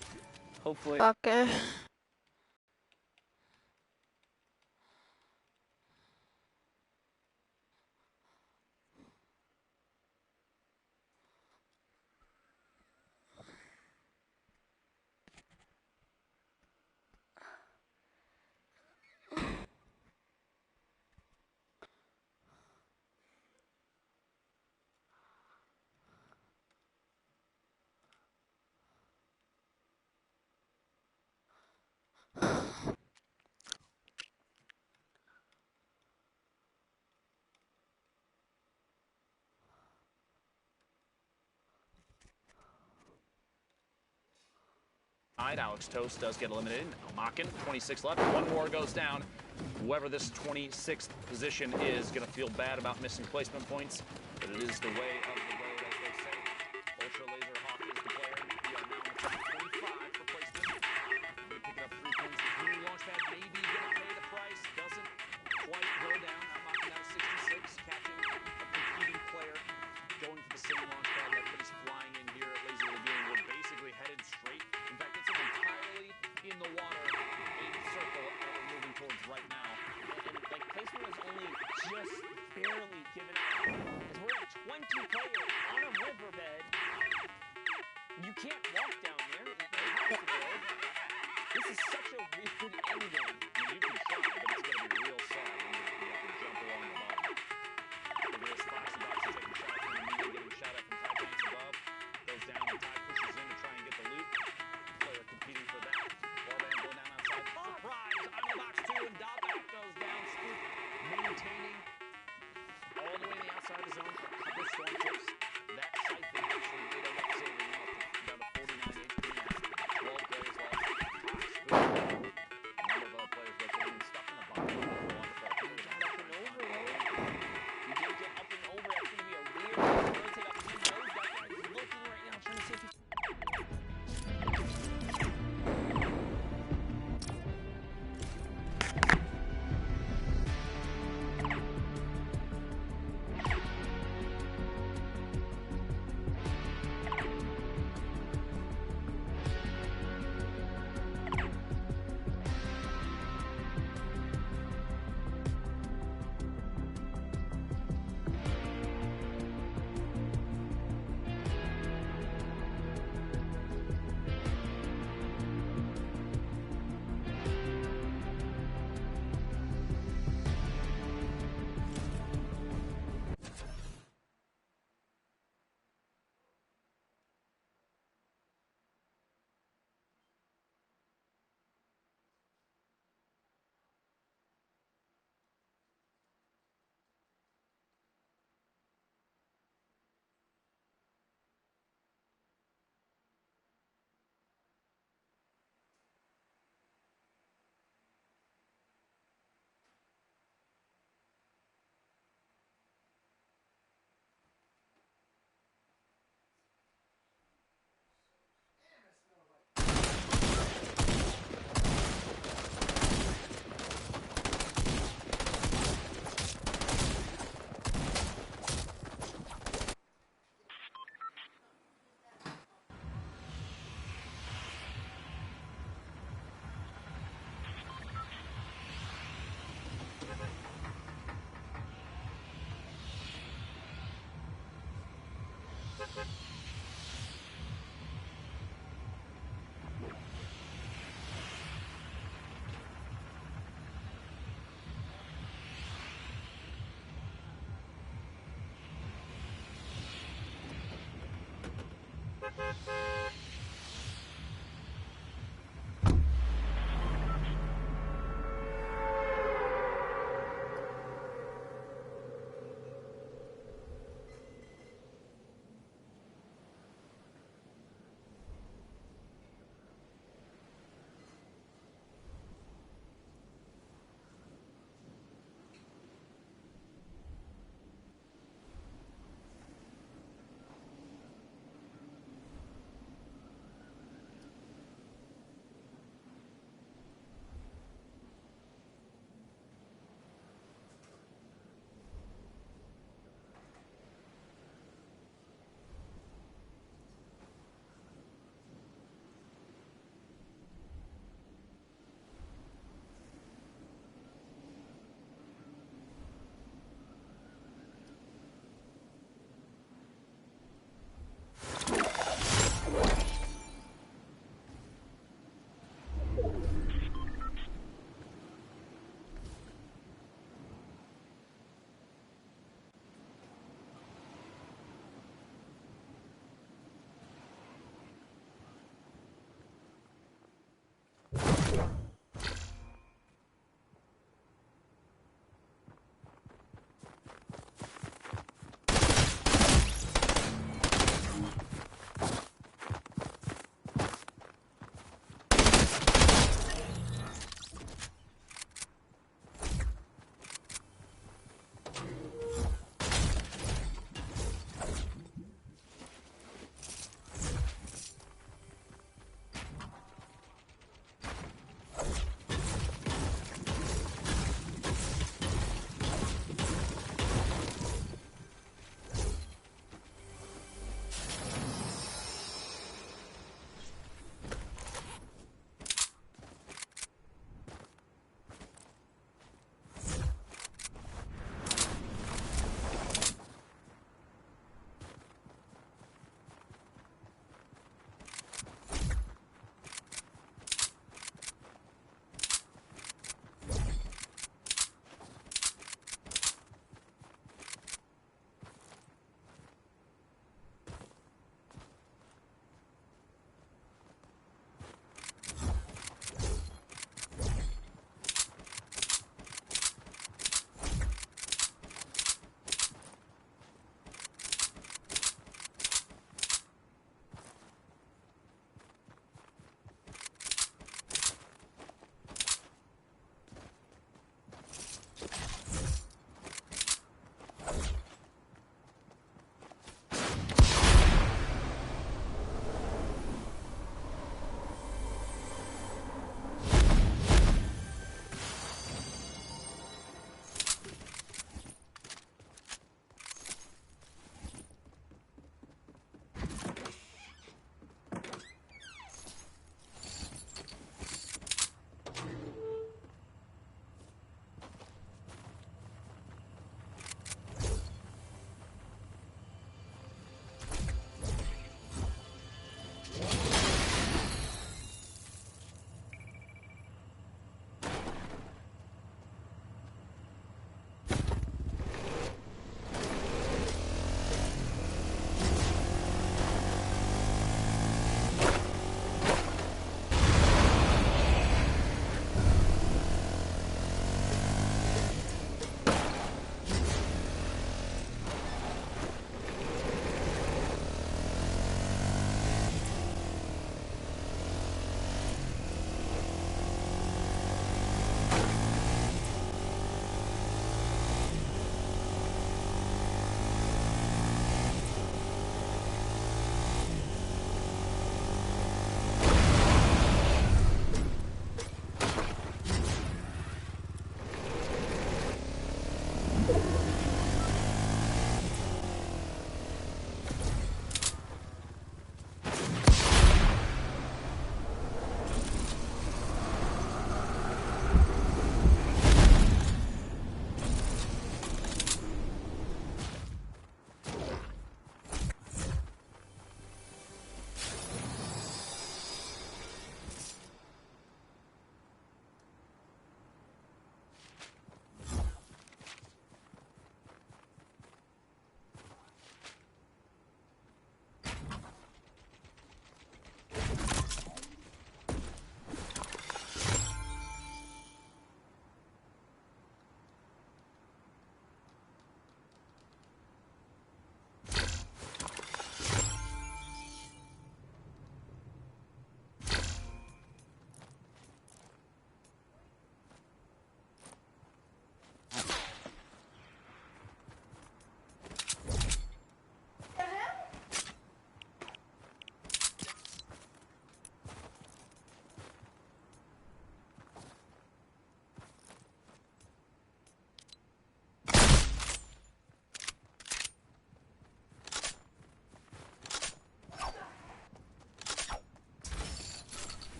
Hopefully. Okay. Alex Toast does get eliminated. Mockin, 26 left. 1 more goes down. Whoever this 26th position is going to feel bad about missing placement points, but it is the way of the road, as they say. Ultra Laser Hawk is the player. We are now in top 25 for placement. Picking up 3 points. The blue launchpad maybe going to pay the price. Doesn't quite go down. I'm knocking down 66, catching a competing player. Going for the same launchpad. Everybody's flying in here at Lazy Lagoon. We're basically headed straight. In fact, it's entirely in the water, a circle that we're moving towards right now. And like placement was only just barely given out. Because we're at 20 players on a riverbed. You can't walk down there. This is such a weird ending. You can try, but it's going to be real sad when you have to jump along the bottom. Look at this, Foxy Box is taking shots from the media, getting shot at from Ty Tanks above. Goes down, and Ty pushes in to try and get the loot. Player competing for that. Warband going down outside. Surprise! On the box 2, and Dotback goes down. Spook maintaining all the way to the outside of the zone. A couple storm tips. That siphon actually did end up saving him down to 49 HP now. 12 players left. Spook. A number of other players rotating and stuck in the bottom. Wonderful. You got up and over, though. You did get up and over. That's going to be a weird rotate up. He knows that guy is looking right now, trying to see if he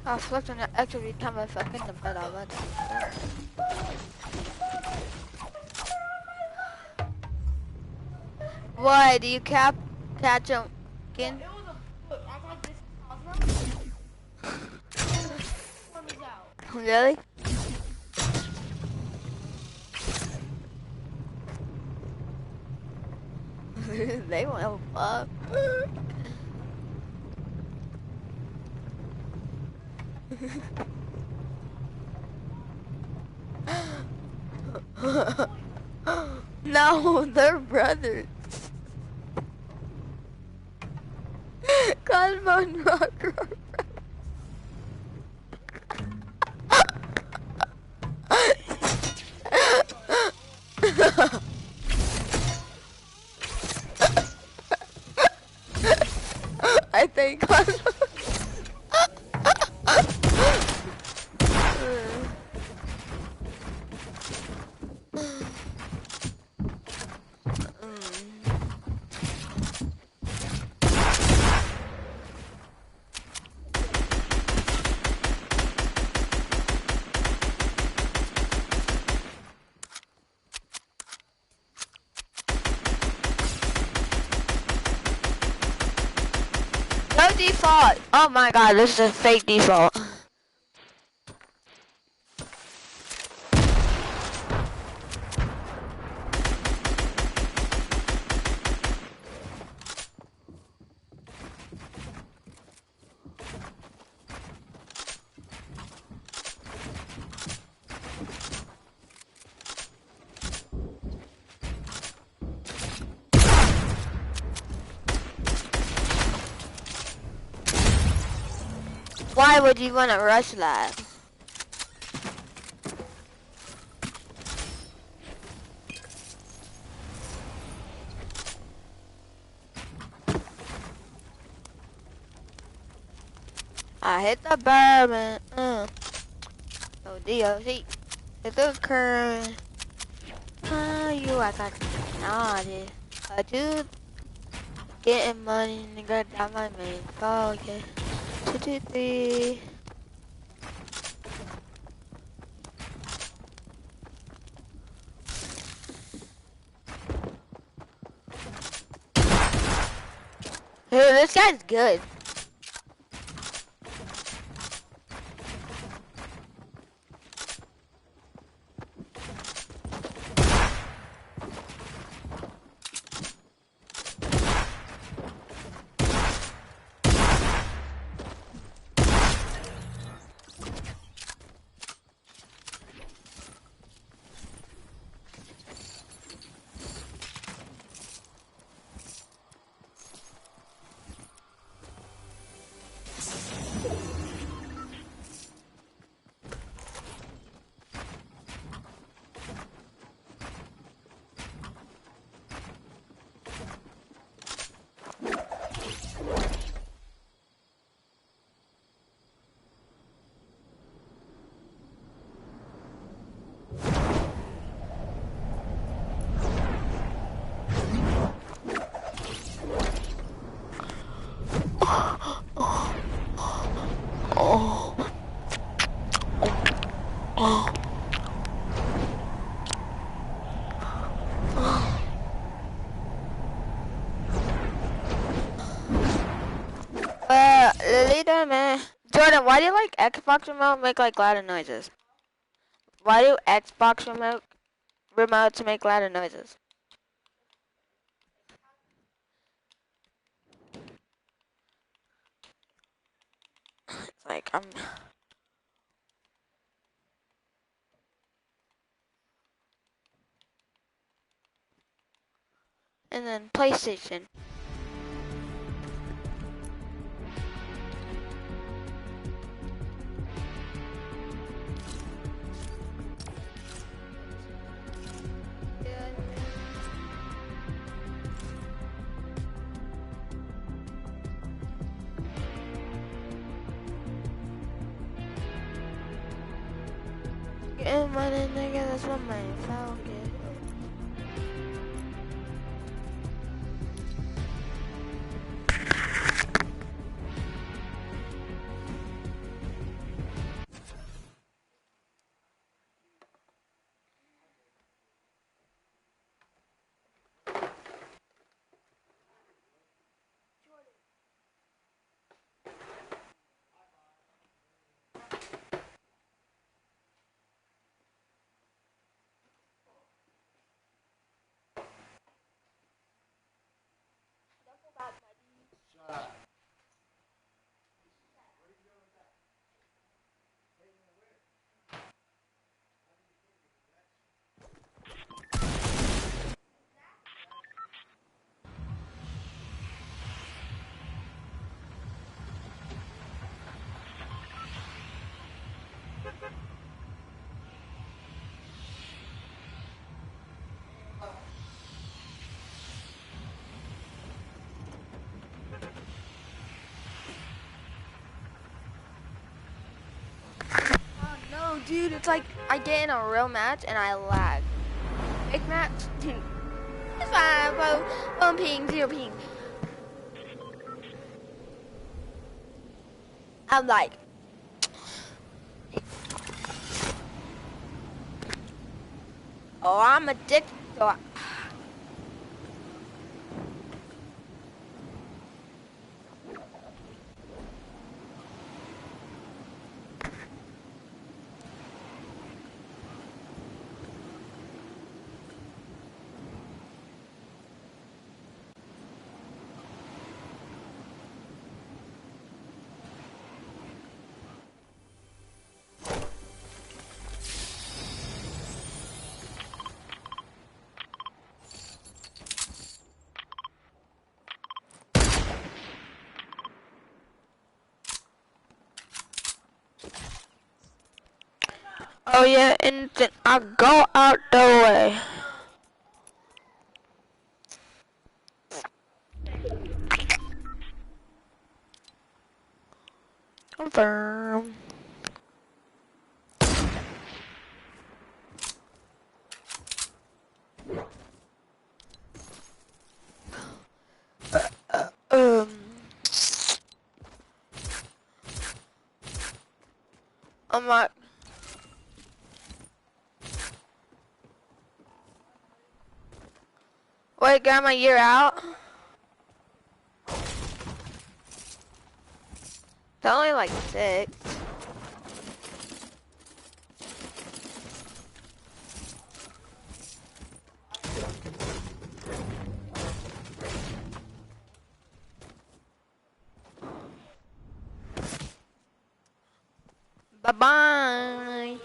I flipped on the X every time I fuck in the bed. I let Why do you catch him again? Really? They won't fuck. No, they're brothers. Cosmo and Rocker. I think Cosmo. No default. Oh my god, this is a fake default. Why would you want to rush that? I hit the bourbon. Oh, DOC. Hit the current. You, I got naughty. I do getting money and got down my main pocket. 2, 2, 3. Dude, this guy's good. Lolita, man. Jordan, why do you like Xbox remote make like louder noises? Why do Xbox remotes make louder noises? It's like and then PlayStation. Getting money, nigga, that's what my phone get. dude, it's like I get in a real match and I lag. Fake match? It's fine, bro. 1 ping, 0 ping. I'm like, oh, I'm addicted to it. Oh yeah, and then I go out the way. Confirm. Um. I'm like, wait, Grandma, you're out? It's only like 6. Bye-bye.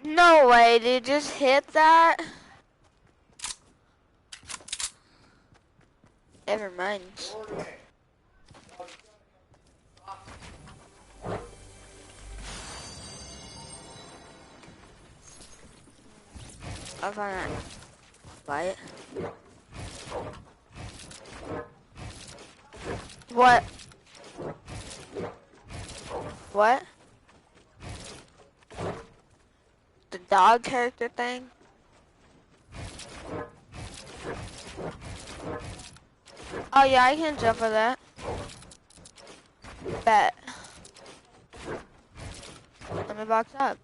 No way, did you just hit that? Never mind. I'll find out. Buy it. What? What? The dog character thing? Oh yeah, I can jump for that. Bet. Let me box up.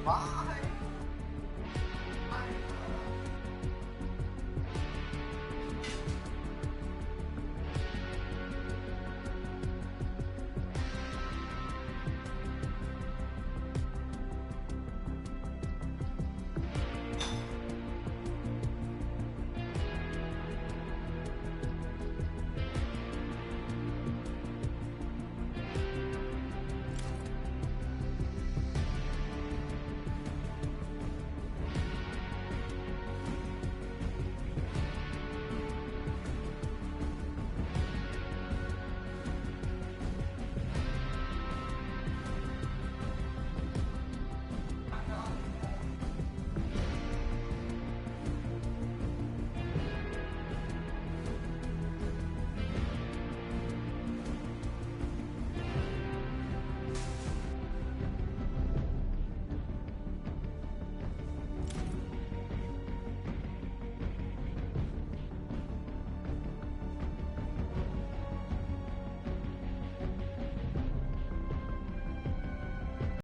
Why?